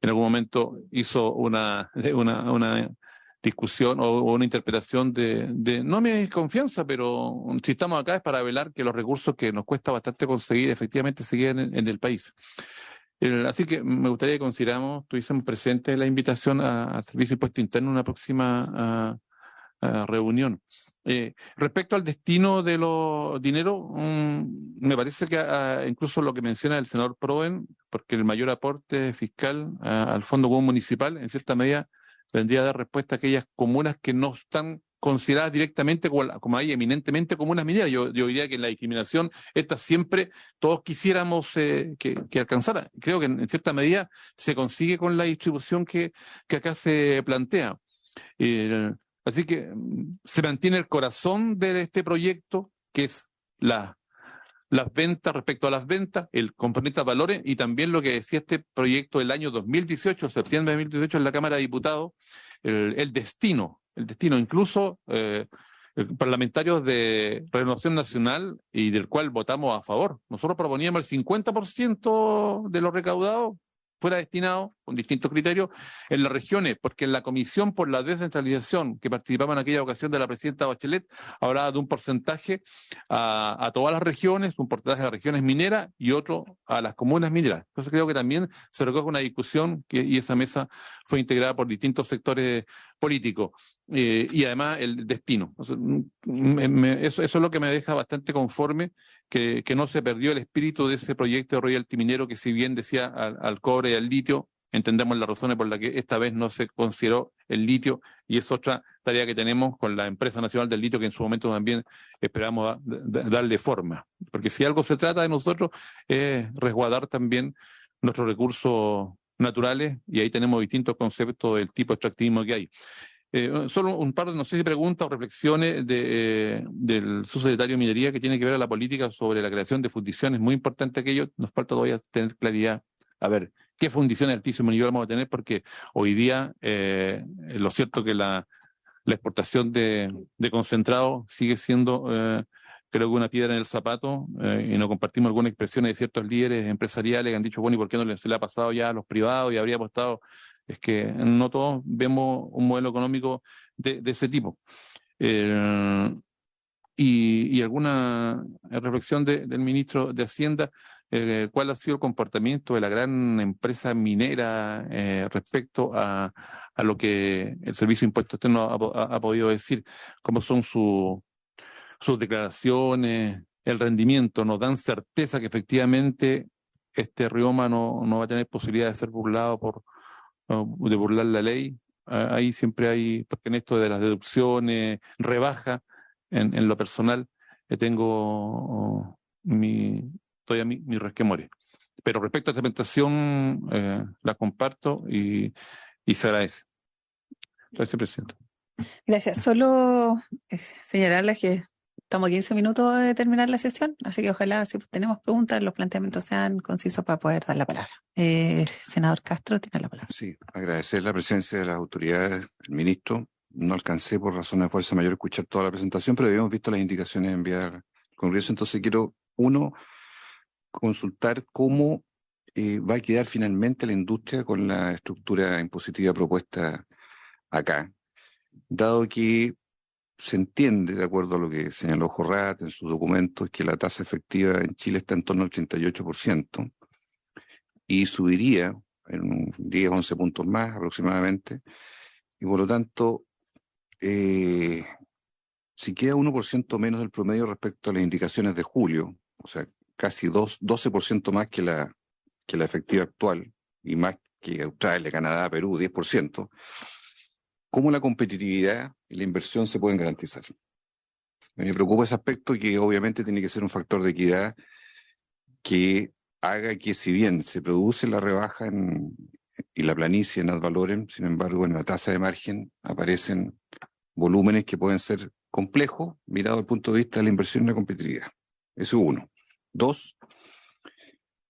en algún momento hizo una discusión o una interpretación de no mi desconfianza, pero si estamos acá es para velar que los recursos que nos cuesta bastante conseguir efectivamente se queden en el país. Así que me gustaría que tuviésemos presente la invitación al Servicio de Impuesto Interno en una próxima reunión. Respecto al destino de los dineros, me parece que incluso lo que menciona el senador Proven, porque el mayor aporte fiscal al Fondo Común Municipal, en cierta medida, vendría a dar respuesta a aquellas comunas que no están consideradas directamente como hay eminentemente comunas mineras. Yo diría que en la discriminación, esta siempre todos quisiéramos que alcanzara. Creo que en cierta medida se consigue con la distribución que acá se plantea. Así que se mantiene el corazón de este proyecto, que es las ventas, respecto a las ventas, el componente de valores, y también lo que decía este proyecto del año 2018, septiembre de 2018, en la Cámara de Diputados, el destino, incluso parlamentarios de Renovación Nacional, y del cual votamos a favor. Nosotros proponíamos el 50% de lo recaudado fuera destinado, con distintos criterios, en las regiones, porque en la Comisión por la Descentralización, que participaba en aquella ocasión de la presidenta Bachelet, hablaba de un porcentaje a todas las regiones, un porcentaje a las regiones mineras y otro a las comunas mineras. Entonces creo que también se recoge una discusión y esa mesa fue integrada por distintos sectores políticos. Y además el destino. Eso es lo que me deja bastante conforme, que no se perdió el espíritu de ese proyecto de royalty minero, que si bien decía al cobre y al litio, entendemos las razones por las que esta vez no se consideró el litio, y es otra tarea que tenemos con la Empresa Nacional del Litio, que en su momento también esperamos darle forma. Porque si algo se trata de nosotros es resguardar también nuestros recursos naturales, y ahí tenemos distintos conceptos del tipo de extractivismo que hay. Solo un par de, no sé si preguntas o reflexiones del subsecretario de Minería, que tiene que ver a la política sobre la creación de fundiciones. Muy importante aquello, nos falta todavía tener claridad. A ver, ¿qué fundiciones de altísimo nivel vamos a tener? Porque hoy día lo cierto que la exportación de concentrado sigue siendo creo que una piedra en el zapato, y no compartimos algunas expresiones de ciertos líderes empresariales que han dicho, bueno, ¿y por qué no se le ha pasado ya a los privados y habría apostado? Es que no todos vemos un modelo económico de ese tipo. Y alguna reflexión del ministro de Hacienda, ¿cuál ha sido el comportamiento de la gran empresa minera respecto a lo que el Servicio de Impuestos Externos ha podido decir? ¿Cómo son sus declaraciones, el rendimiento? ¿Nos dan certeza que efectivamente este Rioma no va a tener posibilidad de ser burlado de burlar la ley? Ahí siempre hay, porque en esto de las deducciones, rebaja, en lo personal, tengo todavía mi resquemore. Pero respecto a esta presentación, la comparto y se agradece. Gracias, presidente. Gracias. Solo señalarles que estamos a 15 minutos de terminar la sesión, así que ojalá, si tenemos preguntas, los planteamientos sean concisos para poder dar la palabra. Senador Castro, tiene la palabra. Sí, agradecer la presencia de las autoridades, el ministro. No alcancé por razones de fuerza mayor a escuchar toda la presentación, pero habíamos visto las indicaciones enviadas al Congreso, entonces quiero, consultar cómo va a quedar finalmente la industria con la estructura impositiva propuesta acá, dado que se entiende, de acuerdo a lo que señaló Jorrat en sus documentos, que la tasa efectiva en Chile está en torno al 38% y subiría en 10, 11 puntos más aproximadamente, y por lo tanto, si queda 1% menos del promedio respecto a las indicaciones de julio, o sea, casi 12% más que la efectiva actual, y más que Australia, Canadá, Perú, 10%, ¿cómo la competitividad y la inversión se pueden garantizar? Me preocupa ese aspecto, que obviamente tiene que ser un factor de equidad que haga que, si bien se produce la rebaja y la planicie en ad valorem, sin embargo en la tasa de margen aparecen volúmenes que pueden ser complejos mirado desde el punto de vista de la inversión y la competitividad. Eso es uno. Dos,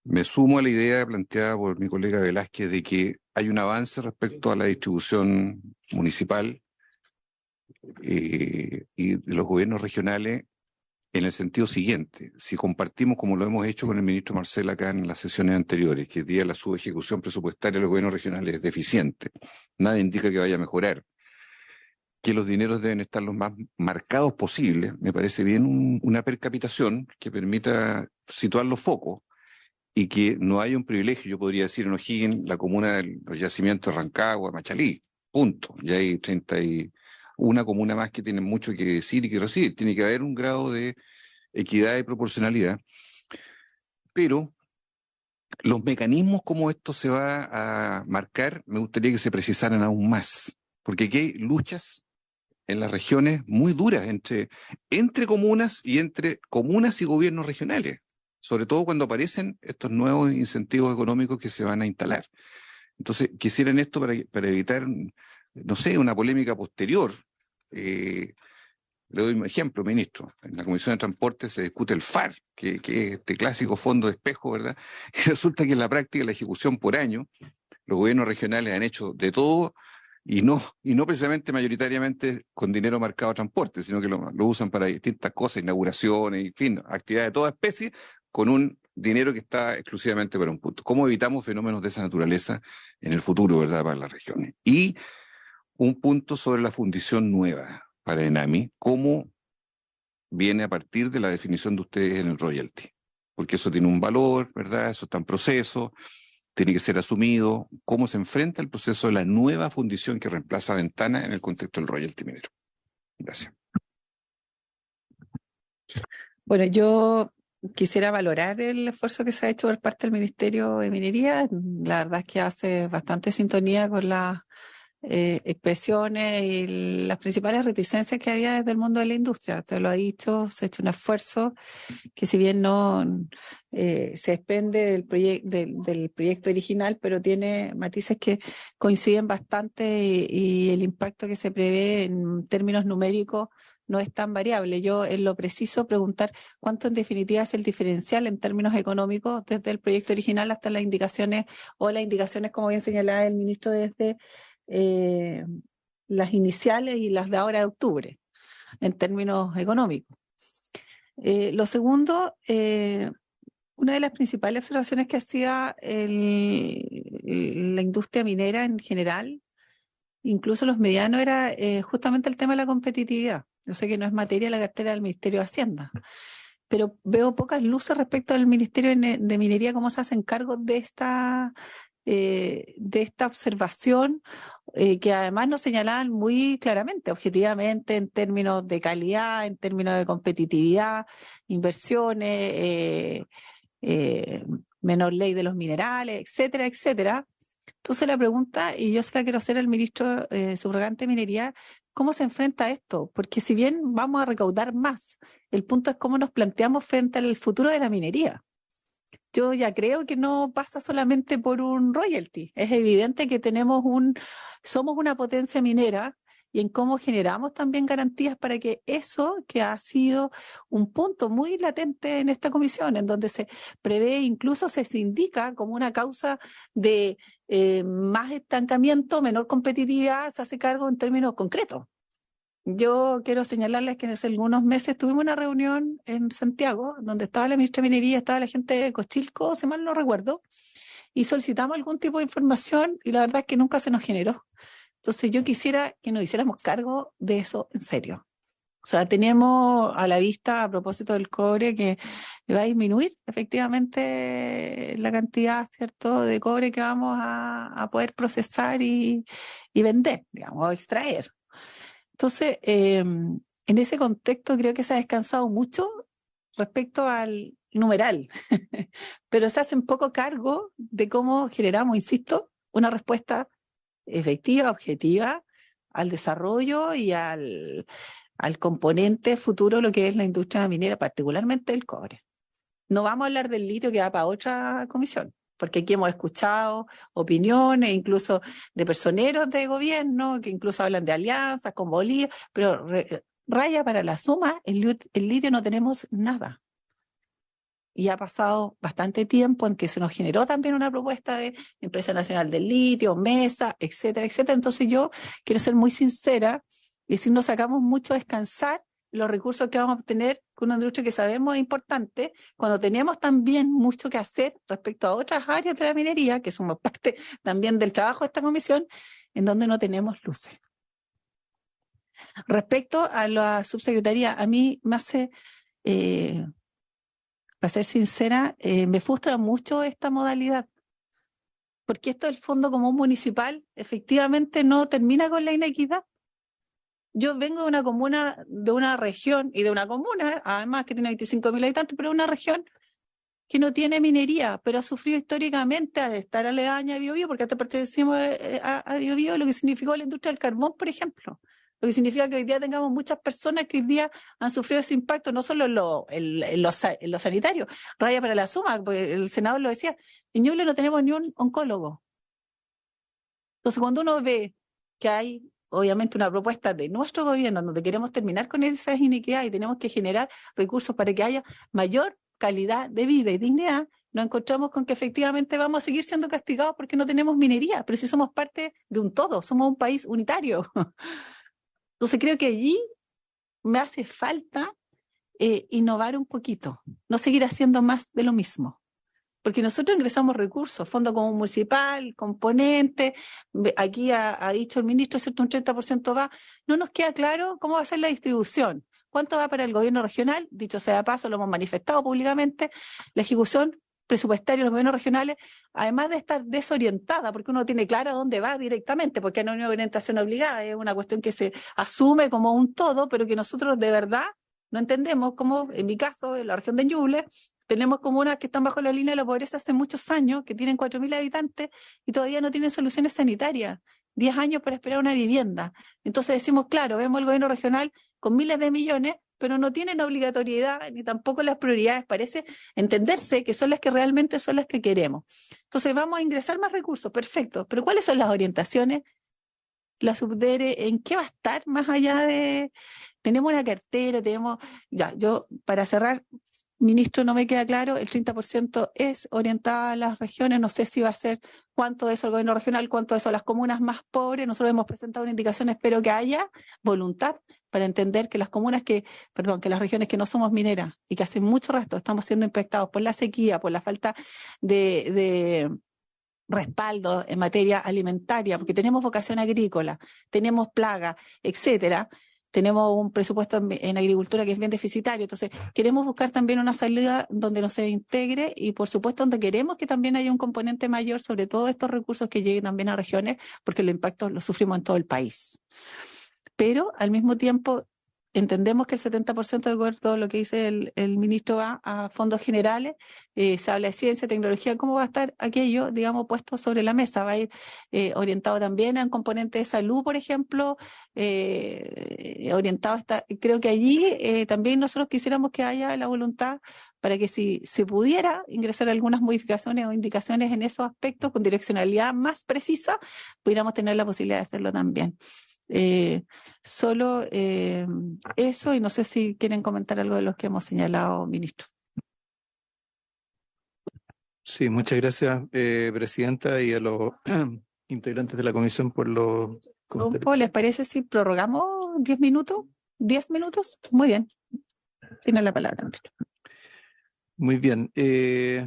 me sumo a la idea planteada por mi colega Velázquez de que hay un avance respecto a la distribución municipal y de los gobiernos regionales, en el sentido siguiente: si compartimos, como lo hemos hecho con el ministro Marcel acá en las sesiones anteriores, que el día de la subejecución presupuestaria de los gobiernos regionales es deficiente, nada indica que vaya a mejorar, que los dineros deben estar los más marcados posibles, me parece bien una percapitación que permita situar los focos y que no haya un privilegio. Yo podría decir en O'Higgins, la comuna de los yacimientos de Rancagua, Machalí, punto. Ya hay 31 comunas más que tienen mucho que decir y que recibir. Tiene que haber un grado de equidad y proporcionalidad, pero los mecanismos como esto se va a marcar, me gustaría que se precisaran aún más, porque aquí hay luchas en las regiones muy duras entre comunas y gobiernos regionales, sobre todo cuando aparecen estos nuevos incentivos económicos que se van a instalar. Entonces, quisieran esto para evitar, no sé, una polémica posterior. Le doy un ejemplo, ministro. En la Comisión de Transporte se discute el FAR, que es este clásico fondo de espejo, ¿verdad? Y resulta que en la práctica, la ejecución por año, los gobiernos regionales han hecho de todo, y no precisamente mayoritariamente con dinero marcado a transporte, sino que lo usan para distintas cosas, inauguraciones, en fin, actividades de toda especie, con un dinero que está exclusivamente para un punto. ¿Cómo evitamos fenómenos de esa naturaleza en el futuro, verdad, para las regiones? Y un punto sobre la fundición nueva para ENAMI, ¿cómo viene a partir de la definición de ustedes en el royalty? Porque eso tiene un valor, ¿verdad? Eso está en proceso, tiene que ser asumido. ¿Cómo se enfrenta el proceso de la nueva fundición que reemplaza a Ventana en el contexto del royalty minero? Gracias. Bueno, yo quisiera valorar el esfuerzo que se ha hecho por parte del Ministerio de Minería. La verdad es que hace bastante sintonía con las expresiones y las principales reticencias que había desde el mundo de la industria. Usted lo ha dicho, se ha hecho un esfuerzo que, si bien no se desprende del proyecto original, pero tiene matices que coinciden bastante, y el impacto que se prevé en términos numéricos no es tan variable. Yo, en lo preciso, preguntar cuánto en definitiva es el diferencial en términos económicos desde el proyecto original hasta las indicaciones, como bien señalaba el ministro, desde las iniciales y las de ahora de octubre, en términos económicos. Lo segundo, una de las principales observaciones que hacía la industria minera en general, incluso los medianos, era justamente el tema de la competitividad. Yo sé que no es materia de la cartera del Ministerio de Hacienda, pero veo pocas luces respecto al Ministerio de Minería, cómo se hacen cargo de esta observación, que además nos señalaban muy claramente, objetivamente, en términos de calidad, en términos de competitividad, inversiones, menor ley de los minerales, etcétera, etcétera. Entonces la pregunta, y yo se la quiero hacer al ministro subrogante de Minería, ¿cómo se enfrenta a esto? Porque si bien vamos a recaudar más, el punto es cómo nos planteamos frente al futuro de la minería. Yo ya creo que no pasa solamente por un royalty. Es evidente que somos una potencia minera, y en cómo generamos también garantías para que eso, que ha sido un punto muy latente en esta comisión, en donde se prevé, incluso se indica como una causa de más estancamiento, menor competitividad, se hace cargo en términos concretos. Yo quiero señalarles que hace algunos meses tuvimos una reunión en Santiago, donde estaba la ministra de Minería, estaba la gente de Cochilco, si mal no recuerdo, y solicitamos algún tipo de información, y la verdad es que nunca se nos generó. Entonces yo quisiera que nos hiciéramos cargo de eso en serio. O sea, tenemos a la vista, a propósito del cobre, que va a disminuir efectivamente la cantidad, ¿cierto?, de cobre que vamos a poder procesar y vender, digamos, o extraer. Entonces, en ese contexto creo que se ha descansado mucho respecto al numeral, pero se hacen poco cargo de cómo generamos, insisto, una respuesta efectiva, objetiva, al desarrollo y al componente futuro, lo que es la industria minera, particularmente el cobre. No vamos a hablar del litio, que va para otra comisión, porque aquí hemos escuchado opiniones, incluso de personeros de gobierno, que incluso hablan de alianzas con Bolivia, pero raya para la suma, el litio no tenemos nada. Y ha pasado bastante tiempo en que se nos generó también una propuesta de Empresa Nacional del Litio, Mesa, etcétera, etcétera. Entonces yo quiero ser muy sincera y decir, nos sacamos mucho a descansar los recursos que vamos a obtener con una industria que sabemos es importante, cuando tenemos también mucho que hacer respecto a otras áreas de la minería, que somos parte también del trabajo de esta comisión, en donde no tenemos luces. Respecto a la subsecretaría, a mí me hace... para ser sincera, me frustra mucho esta modalidad, porque esto del Fondo Común Municipal efectivamente no termina con la inequidad. Yo vengo de una comuna, de una región y de una comuna, además que tiene 25.000 habitantes, pero una región que no tiene minería, pero ha sufrido históricamente al estar aledaña a Biobío, porque antes pertenecimos a Biobío, lo que significó la industria del carbón, por ejemplo. Lo que significa que hoy día tengamos muchas personas que hoy día han sufrido ese impacto, no solo en lo sanitario. Raya para la suma, porque el senador lo decía, en Ñuble no tenemos ni un oncólogo. Entonces, cuando uno ve que hay, obviamente, una propuesta de nuestro gobierno donde queremos terminar con esas inequidades y tenemos que generar recursos para que haya mayor calidad de vida y dignidad, nos encontramos con que efectivamente vamos a seguir siendo castigados porque no tenemos minería, pero si somos parte de un todo, somos un país unitario. Entonces creo que allí me hace falta innovar un poquito, no seguir haciendo más de lo mismo. Porque nosotros ingresamos recursos, Fondo Común Municipal, componente, aquí ha dicho el ministro, ¿cierto? Un 30% va. No nos queda claro cómo va a ser la distribución. ¿Cuánto va para el gobierno regional? Dicho sea de paso, lo hemos manifestado públicamente. La ejecución presupuestaria de los gobiernos regionales, además de estar desorientada, porque uno tiene claro a dónde va directamente, porque no hay una orientación obligada, es una cuestión que se asume como un todo, pero que nosotros de verdad no entendemos, como en mi caso, en la región de Ñuble, tenemos comunas que están bajo la línea de la pobreza hace muchos años, que tienen 4.000 habitantes y todavía no tienen soluciones sanitarias. 10 años para esperar una vivienda. Entonces decimos, claro, vemos el gobierno regional con miles de millones, pero no tienen obligatoriedad ni tampoco las prioridades, parece entenderse que son las que realmente son las que queremos. Entonces vamos a ingresar más recursos, perfecto, pero ¿cuáles son las orientaciones? La subdere, ¿en qué va a estar más allá de...? Tenemos una cartera, tenemos... Ya, yo para cerrar, ministro, no me queda claro, el 30% es orientada a las regiones, no sé si va a ser cuánto de eso el gobierno regional, cuánto de eso las comunas más pobres. Nosotros hemos presentado una indicación, espero que haya voluntad para entender que las regiones que no somos mineras y que hace mucho rato estamos siendo impactados por la sequía, por la falta de respaldo en materia alimentaria, porque tenemos vocación agrícola, tenemos plagas, etcétera. Tenemos un presupuesto en agricultura que es bien deficitario, entonces queremos buscar también una salida donde no se integre y por supuesto donde queremos que también haya un componente mayor sobre todos estos recursos que lleguen también a regiones, porque los impactos los sufrimos en todo el país. Pero al mismo tiempo entendemos que el 70% del gobierno, todo lo que dice el ministro va a fondos generales, se habla de ciencia, tecnología, ¿cómo va a estar aquello, digamos, puesto sobre la mesa? Va a ir orientado también a un componente de salud, por ejemplo, orientado creo que allí también nosotros quisiéramos que haya la voluntad para que si se pudiera ingresar algunas modificaciones o indicaciones en esos aspectos con direccionalidad más precisa, pudiéramos tener la posibilidad de hacerlo también. Solo eso, y no sé si quieren comentar algo de los que hemos señalado, ministro. Sí, muchas gracias, presidenta, y a los integrantes de la comisión por los comentarios. ¿Les parece si prorrogamos 10 minutos? ¿10 minutos? Muy bien. Tiene la palabra, ministro. Muy bien.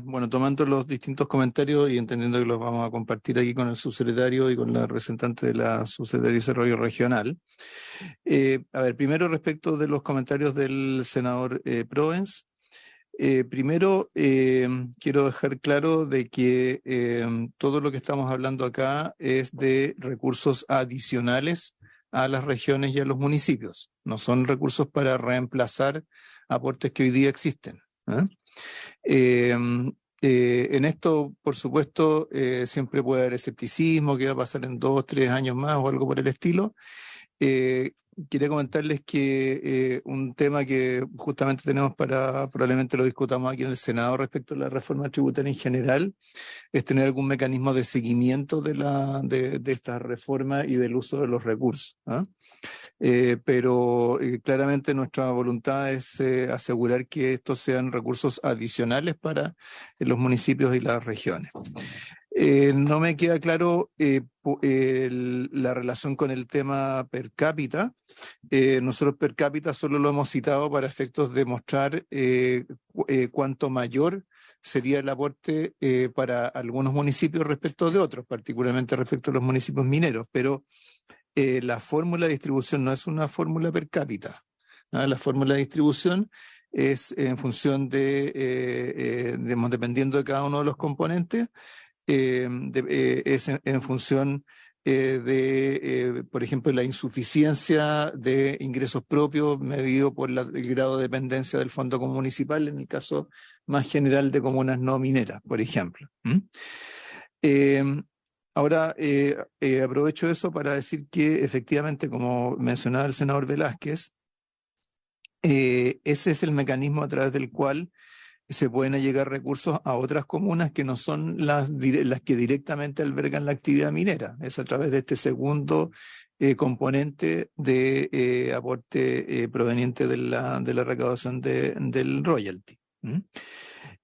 Bueno, tomando los distintos comentarios y entendiendo que los vamos a compartir aquí con el subsecretario y con la representante de la Subsecretaría de Desarrollo Regional. A ver, primero respecto de los comentarios del senador Proens. Primero, quiero dejar claro de que todo lo que estamos hablando acá es de recursos adicionales a las regiones y a los municipios. No son recursos para reemplazar aportes que hoy día existen. En esto, por supuesto, siempre puede haber escepticismo, que va a pasar en 2 o 3 años más o algo por el estilo. Quería comentarles que un tema que justamente tenemos probablemente lo discutamos aquí en el Senado respecto a la reforma tributaria en general, es tener algún mecanismo de seguimiento de esta reforma y del uso de los recursos. Pero claramente nuestra voluntad es asegurar que estos sean recursos adicionales para los municipios y las regiones. No me queda claro la relación con el tema per cápita. Nosotros per cápita solo lo hemos citado para efectos de mostrar cuánto mayor sería el aporte para algunos municipios respecto de otros, particularmente respecto a los municipios mineros, pero la fórmula de distribución no es una fórmula per cápita, ¿no? La fórmula de distribución es en función dependiendo de cada uno de los componentes, es en función por ejemplo, la insuficiencia de ingresos propios medido por el grado de dependencia del fondo municipal, en el caso más general de comunas no mineras, por ejemplo. Ahora, aprovecho eso para decir que efectivamente, como mencionaba el senador Velázquez, ese es el mecanismo a través del cual se pueden llegar recursos a otras comunas que no son las que directamente albergan la actividad minera. Es a través de este segundo componente de aporte proveniente de la recaudación del royalty.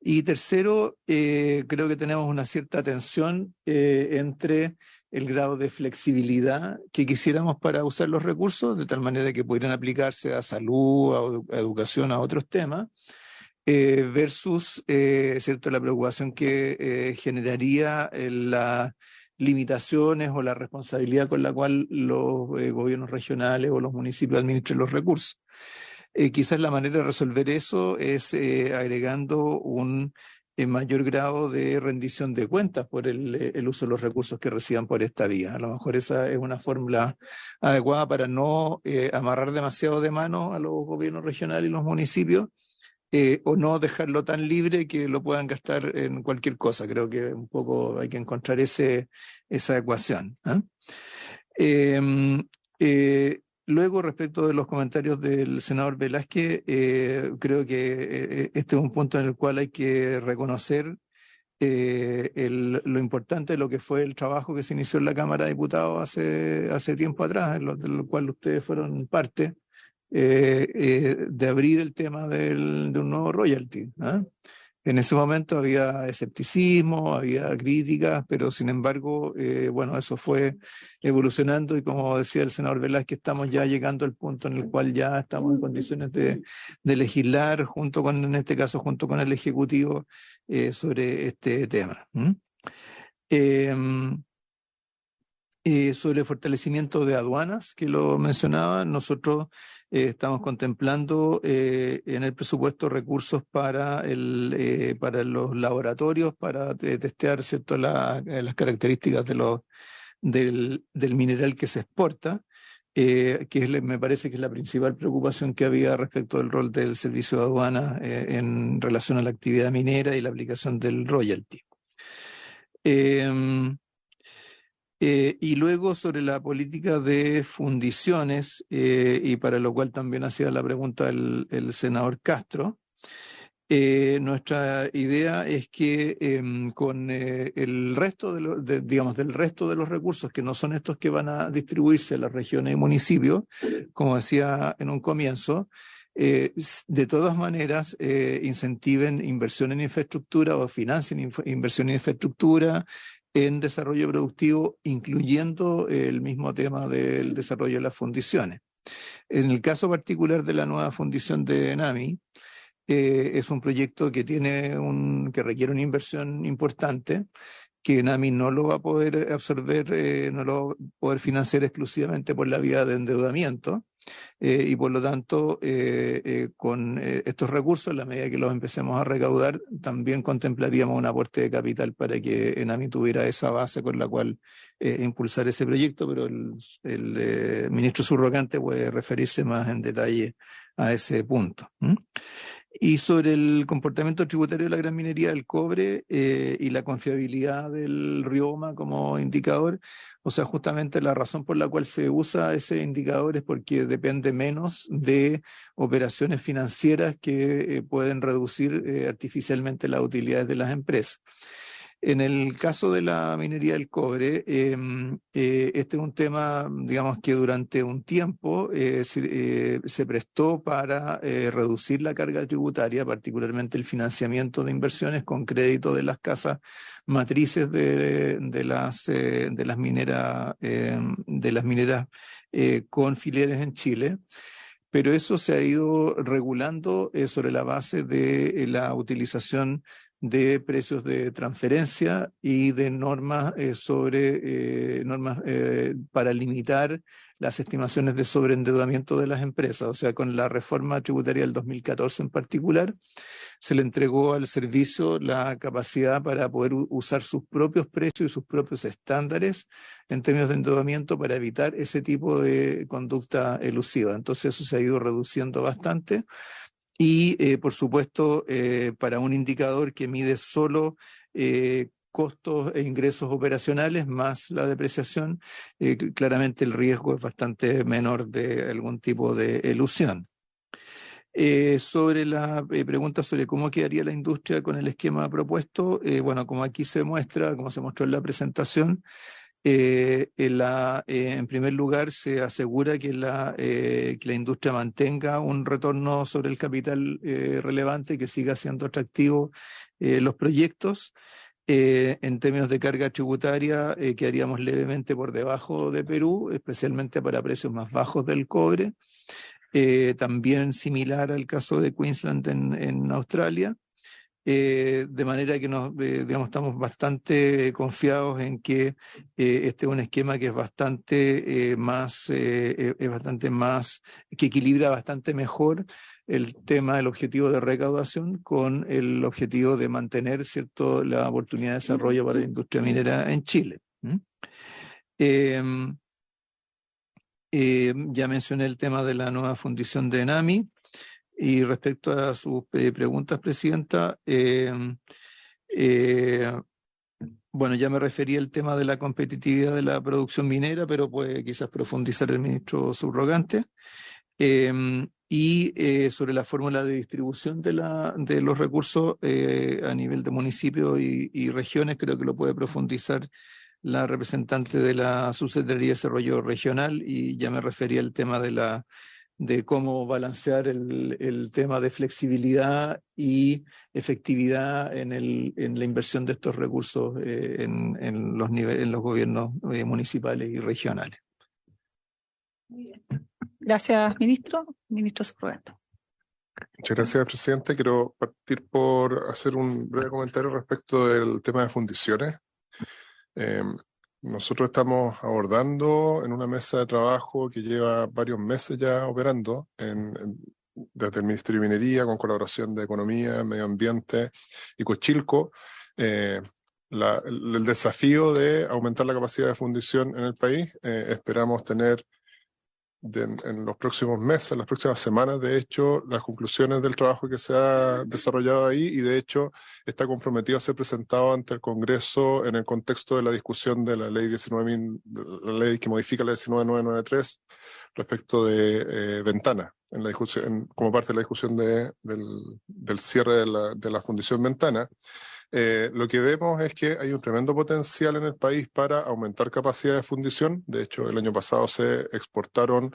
Y tercero, creo que tenemos una cierta tensión entre el grado de flexibilidad que quisiéramos para usar los recursos, de tal manera que pudieran aplicarse a salud, a educación, a otros temas, versus ¿cierto? La preocupación que generaría las limitaciones o la responsabilidad con la cual los gobiernos regionales o los municipios administren los recursos. Quizás la manera de resolver eso es agregando un mayor grado de rendición de cuentas por el uso de los recursos que reciban por esta vía. A lo mejor esa es una fórmula adecuada para no amarrar demasiado de mano a los gobiernos regionales y los municipios, o no dejarlo tan libre que lo puedan gastar en cualquier cosa. Creo que un poco hay que encontrar esa ecuación. Luego, respecto de los comentarios del senador Velázquez, creo que este es un punto en el cual hay que reconocer lo importante de lo que fue el trabajo que se inició en la Cámara de Diputados hace tiempo atrás, del cual ustedes fueron parte, de abrir el tema de un nuevo royalty, En ese momento había escepticismo, había críticas, pero sin embargo, bueno, eso fue evolucionando y como decía el senador Velázquez, estamos ya llegando al punto en el cual ya estamos en condiciones de legislar junto con, en este caso, junto con el Ejecutivo sobre este tema. Sobre el fortalecimiento de aduanas, que lo mencionaba, nosotros estamos contemplando en el presupuesto recursos para los laboratorios, para testear, ¿cierto?, las características del mineral que se exporta, me parece que es la principal preocupación que había respecto del rol del servicio de aduanas en relación a la actividad minera y la aplicación del royalty. Y luego sobre la política de fundiciones, y para lo cual también hacía la pregunta el senador Castro, nuestra idea es que con el resto digamos, del resto de los recursos, que no son estos que van a distribuirse a las regiones y municipios, como decía en un comienzo, de todas maneras incentiven inversión en infraestructura o financien inversión en infraestructura, en desarrollo productivo, incluyendo el mismo tema del desarrollo de las fundiciones. En el caso particular de la nueva fundición de ENAMI, es un proyecto que que requiere una inversión importante, que ENAMI no lo va a poder absorber, no lo va a poder financiar exclusivamente por la vía de endeudamiento, y por lo tanto con estos recursos, a la medida que los empecemos a recaudar, también contemplaríamos un aporte de capital para que ENAMI tuviera esa base con la cual impulsar ese proyecto, pero el ministro subrogante puede referirse más en detalle a ese punto. Y sobre el comportamiento tributario de la gran minería del cobre y la confiabilidad del RIOMA como indicador, o sea, justamente la razón por la cual se usa ese indicador es porque depende menos de operaciones financieras que pueden reducir artificialmente las utilidades de las empresas. En el caso de la minería del cobre, este es un tema, digamos, que durante un tiempo se prestó para reducir la carga tributaria, particularmente el financiamiento de inversiones con crédito de las casas matrices de las mineras con filiales en Chile. Pero eso se ha ido regulando sobre la base de la utilización de precios de transferencia y de normas para limitar las estimaciones de sobreendeudamiento de las empresas. O sea, con la reforma tributaria del 2014 en particular, se le entregó al servicio la capacidad para poder usar sus propios precios y sus propios estándares en términos de endeudamiento para evitar ese tipo de conducta elusiva. Entonces eso se ha ido reduciendo bastante. Y, por supuesto, para un indicador que mide solo costos e ingresos operacionales más la depreciación, claramente el riesgo es bastante menor de algún tipo de elusión. Sobre la pregunta sobre cómo quedaría la industria con el esquema propuesto, bueno, como aquí se muestra, como se mostró en la presentación, en primer lugar, se asegura que la industria mantenga un retorno sobre el capital relevante, que siga siendo atractivo los proyectos. En términos de carga tributaria, quedaríamos levemente por debajo de Perú, especialmente para precios más bajos del cobre. También similar al caso de Queensland en Australia. De manera que digamos, estamos bastante confiados en que este es un esquema que es bastante más, que equilibra bastante mejor el tema del objetivo de recaudación con el objetivo de mantener, ¿cierto?, la oportunidad de desarrollo para la industria minera en Chile. Ya mencioné el tema de la nueva fundición de ENAMI. Y respecto a sus preguntas, Presidenta, bueno, ya me referí al tema de la competitividad de la producción minera, pero puede quizás profundizar el ministro subrogante. Y sobre la fórmula de distribución de los recursos a nivel de municipios y regiones, creo que lo puede profundizar la representante de la Subsecretaría de Desarrollo Regional, y ya me referí al tema de de cómo balancear el tema de flexibilidad y efectividad en la inversión de estos recursos en los gobiernos municipales y regionales. Gracias, ministro. Ministro subrogante. Muchas gracias, presidente. Quiero partir por hacer un breve comentario respecto del tema de fundiciones. Nosotros estamos abordando en una mesa de trabajo que lleva varios meses ya operando desde el Ministerio de Minería, con colaboración de Economía, Medio Ambiente y Cochilco, el desafío de aumentar la capacidad de fundición en el país. Esperamos tener en los próximos meses, en las próximas semanas, de hecho, las conclusiones del trabajo que se ha desarrollado ahí, y de hecho está comprometido a ser presentado ante el Congreso en el contexto de la discusión de la ley 19.000, la ley que modifica la 19.993 respecto de ventana, en la discusión, como parte de la discusión del cierre de la fundición ventana. Lo que vemos es que hay un tremendo potencial en el país para aumentar capacidad de fundición. De hecho, el año pasado se exportaron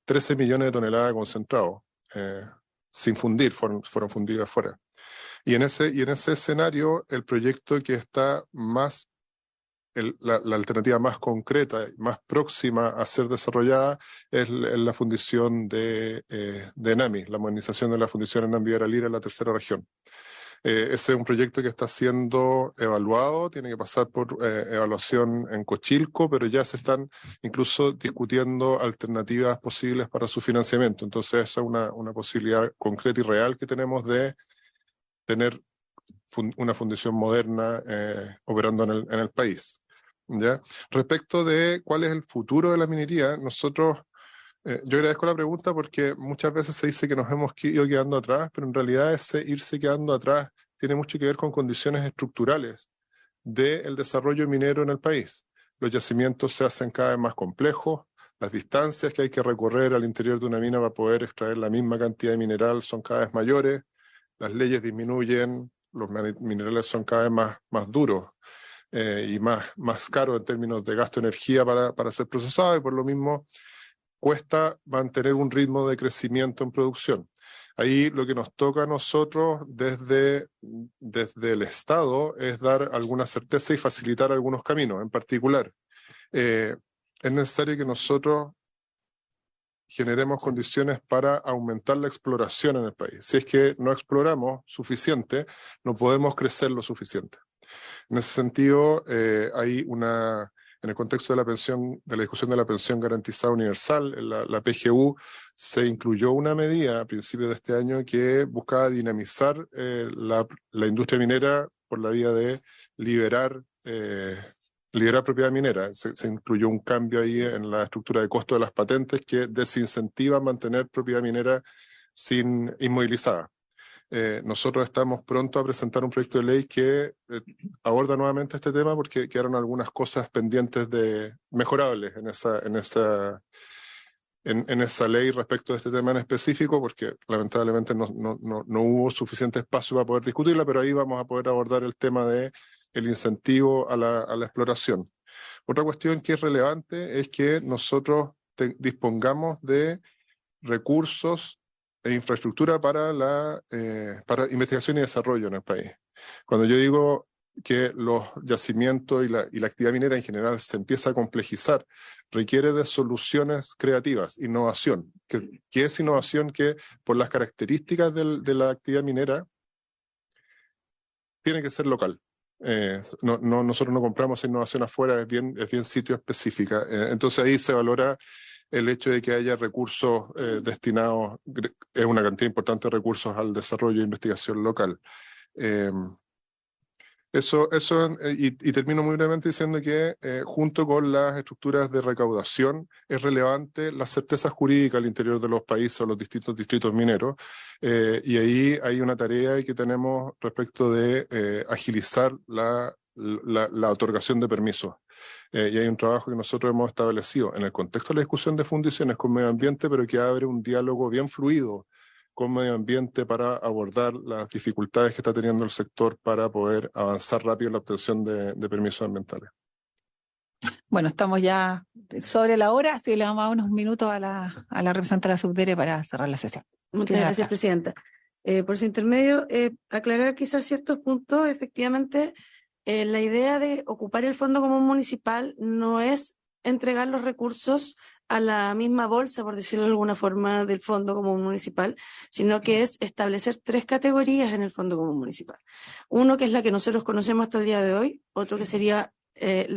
13 millones de toneladas de concentrado sin fundir, fueron fundidas afuera. Y en ese escenario, el proyecto que está más, la alternativa más concreta, más próxima a ser desarrollada, es la fundición de NAMI, la modernización de la fundición en Nambi Lira en la tercera región. Ese es un proyecto que está siendo evaluado, tiene que pasar por evaluación en Cochilco, pero ya se están incluso discutiendo alternativas posibles para su financiamiento. Entonces esa es una posibilidad concreta y real que tenemos de tener una fundición moderna operando en el país. ¿Ya? Respecto de cuál es el futuro de la minería, nosotros... yo agradezco la pregunta porque muchas veces se dice que nos hemos ido quedando atrás, pero en realidad ese irse quedando atrás tiene mucho que ver con condiciones estructurales del desarrollo minero en el país. Los yacimientos se hacen cada vez más complejos, las distancias que hay que recorrer al interior de una mina para poder extraer la misma cantidad de mineral son cada vez mayores, las leyes disminuyen, los minerales son cada vez más duros y más caros en términos de gasto de energía para ser procesados, y por lo mismo cuesta mantener un ritmo de crecimiento en producción. Ahí lo que nos toca a nosotros desde el Estado es dar alguna certeza y facilitar algunos caminos. En particular, es necesario que nosotros generemos condiciones para aumentar la exploración en el país. Si es que no exploramos suficiente, no podemos crecer lo suficiente. En ese sentido, hay en el contexto de la pensión, de la discusión de la pensión garantizada universal, la PGU, se incluyó una medida a principios de este año que buscaba dinamizar la industria minera por la vía de liberar propiedad minera. Se incluyó un cambio ahí en la estructura de costo de las patentes que desincentiva mantener propiedad minera inmovilizada. Nosotros estamos pronto a presentar un proyecto de ley que aborda nuevamente este tema porque quedaron algunas cosas pendientes mejorables en esa ley respecto de este tema en específico, porque lamentablemente no hubo suficiente espacio para poder discutirla, pero ahí vamos a poder abordar el tema del incentivo a la exploración. Otra cuestión que es relevante es que nosotros dispongamos de recursos e infraestructura para investigación y desarrollo en el país. Cuando yo digo que los yacimientos y la actividad minera en general se empieza a complejizar, requiere de soluciones creativas, innovación. ¿Qué es innovación? Que por las características de la actividad minera tiene que ser local. Nosotros no compramos innovación afuera, es bien sitio específica. Entonces ahí se valora el hecho de que haya recursos destinados, es una cantidad importante de recursos al desarrollo e investigación local. Y termino muy brevemente diciendo que junto con las estructuras de recaudación es relevante la certeza jurídica al interior de los países o los distintos distritos mineros, y ahí hay una tarea que tenemos respecto de agilizar la otorgación de permisos. Y hay un trabajo que nosotros hemos establecido en el contexto de la discusión de fundiciones con medio ambiente, pero que abre un diálogo bien fluido con medio ambiente para abordar las dificultades que está teniendo el sector para poder avanzar rápido en la obtención de permisos ambientales. Bueno, estamos ya sobre la hora, así que le vamos a dar unos minutos a la representante de la Subdere para cerrar la sesión. Muchas Tiene la gracias, palabra. Presidenta. Por su intermedio, aclarar quizás ciertos puntos. Efectivamente, la idea de ocupar el Fondo Común Municipal no es entregar los recursos a la misma bolsa, por decirlo de alguna forma, del Fondo Común Municipal, sino que es establecer 3 categorías en el Fondo Común Municipal. Uno que es la que nosotros conocemos hasta el día de hoy, otro que sería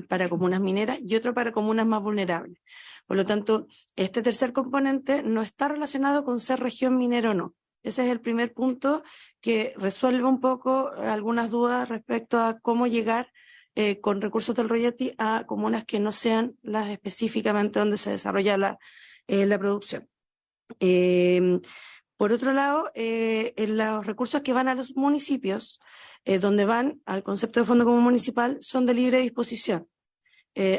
para comunas mineras y otro para comunas más vulnerables. Por lo tanto, este tercer componente no está relacionado con ser región minera o no. Ese es el primer punto que resuelve un poco algunas dudas respecto a cómo llegar con recursos del royalty a comunas que no sean las específicamente donde se desarrolla la producción. Por otro lado, en los recursos que van a los municipios, donde van al concepto de Fondo Común Municipal, son de libre disposición.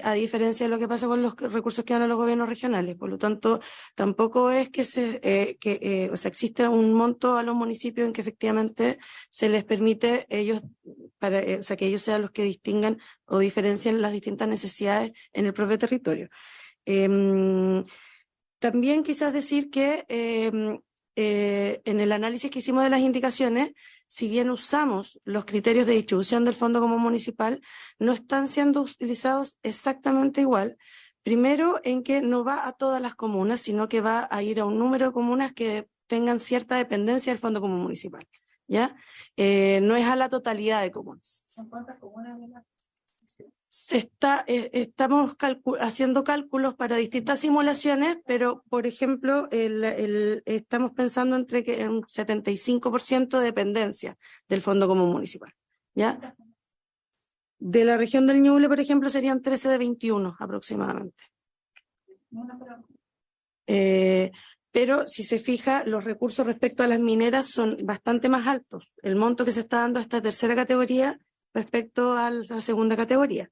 A diferencia de lo que pasa con los recursos que van a los gobiernos regionales. Por lo tanto, tampoco es que o sea, existe un monto a los municipios en que efectivamente se les permite ellos, o sea, que ellos sean los que distingan o diferencien las distintas necesidades en el propio territorio. También quizás decir que en el análisis que hicimos de las indicaciones, si bien usamos los criterios de distribución del Fondo Común Municipal, no están siendo utilizados exactamente igual. Primero, en que no va a todas las comunas, sino que va a ir a un número de comunas que tengan cierta dependencia del Fondo Común Municipal, ¿ya? No es a la totalidad de comunas. ¿Son cuántas comunas? Estamos haciendo cálculos para distintas simulaciones, pero, por ejemplo, estamos pensando entre que un 75% de dependencia del Fondo Común Municipal, ¿ya? De la región del Ñuble, por ejemplo, serían 13 de 21 aproximadamente. Pero si se fija, los recursos respecto a las mineras son bastante más altos. El monto que se está dando a esta tercera categoría respecto a la segunda categoría.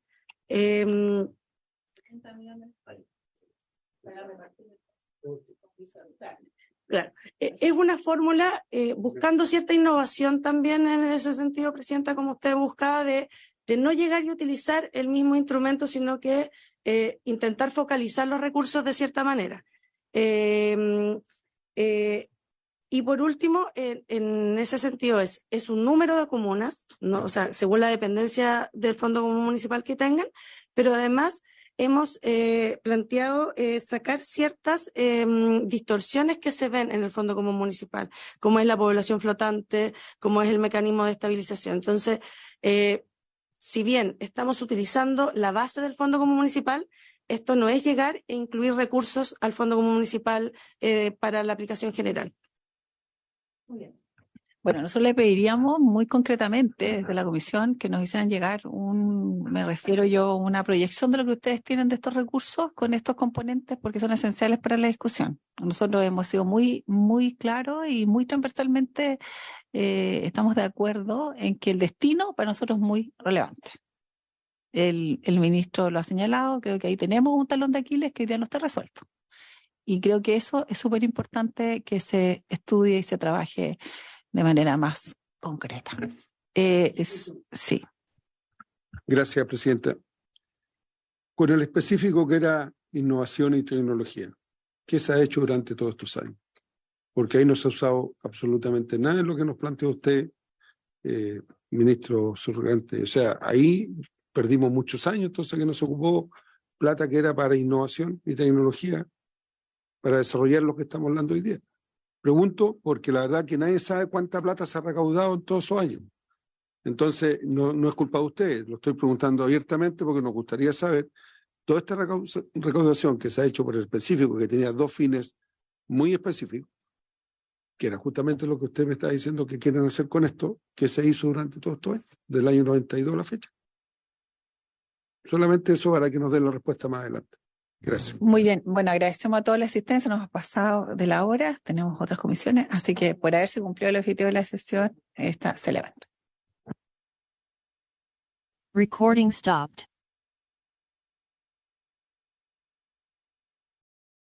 Claro, es una fórmula buscando cierta innovación también en ese sentido, Presidenta, como usted buscaba, de no llegar y utilizar el mismo instrumento, sino que intentar focalizar los recursos de cierta manera. Y por último, en ese sentido es un número de comunas, ¿no? O sea, según la dependencia del Fondo Común Municipal que tengan, pero además hemos planteado sacar ciertas distorsiones que se ven en el Fondo Común Municipal, como es la población flotante, como es el mecanismo de estabilización. Entonces, si bien estamos utilizando la base del Fondo Común Municipal, esto no es llegar e incluir recursos al Fondo Común Municipal para la aplicación general. Muy bien. Bueno, nosotros le pediríamos muy concretamente desde la comisión que nos hicieran llegar me refiero yo, una proyección de lo que ustedes tienen de estos recursos con estos componentes porque son esenciales para la discusión. Nosotros hemos sido muy, muy claros y muy transversalmente estamos de acuerdo en que el destino para nosotros es muy relevante. El ministro lo ha señalado, creo que ahí tenemos un talón de Aquiles que hoy día no está resuelto. Y creo que eso es súper importante que se estudie y se trabaje de manera más concreta. Sí. Gracias, Presidenta. Con el específico que era innovación y tecnología, ¿qué se ha hecho durante todos estos años? Porque ahí no se ha usado absolutamente nada de lo que nos planteó usted, ministro subrogante. O sea, ahí perdimos muchos años, entonces que no se ocupó plata que era para innovación y tecnología, para desarrollar lo que estamos hablando hoy día. Pregunto porque la verdad que nadie sabe cuánta plata se ha recaudado en todos esos años. Entonces, no es culpa de ustedes, lo estoy preguntando abiertamente porque nos gustaría saber toda esta recaudación que se ha hecho por el específico, que tenía 2 fines muy específicos, que era justamente lo que usted me está diciendo que quieren hacer con esto, que se hizo durante todo esto, del año 92 a la fecha. Solamente eso para que nos den la respuesta más adelante. Gracias. Muy bien, bueno, agradecemos a toda la asistencia, nos hemos pasado de la hora, tenemos otras comisiones, así que por haberse cumplido el objetivo de la sesión, esta se levanta. Recording stopped.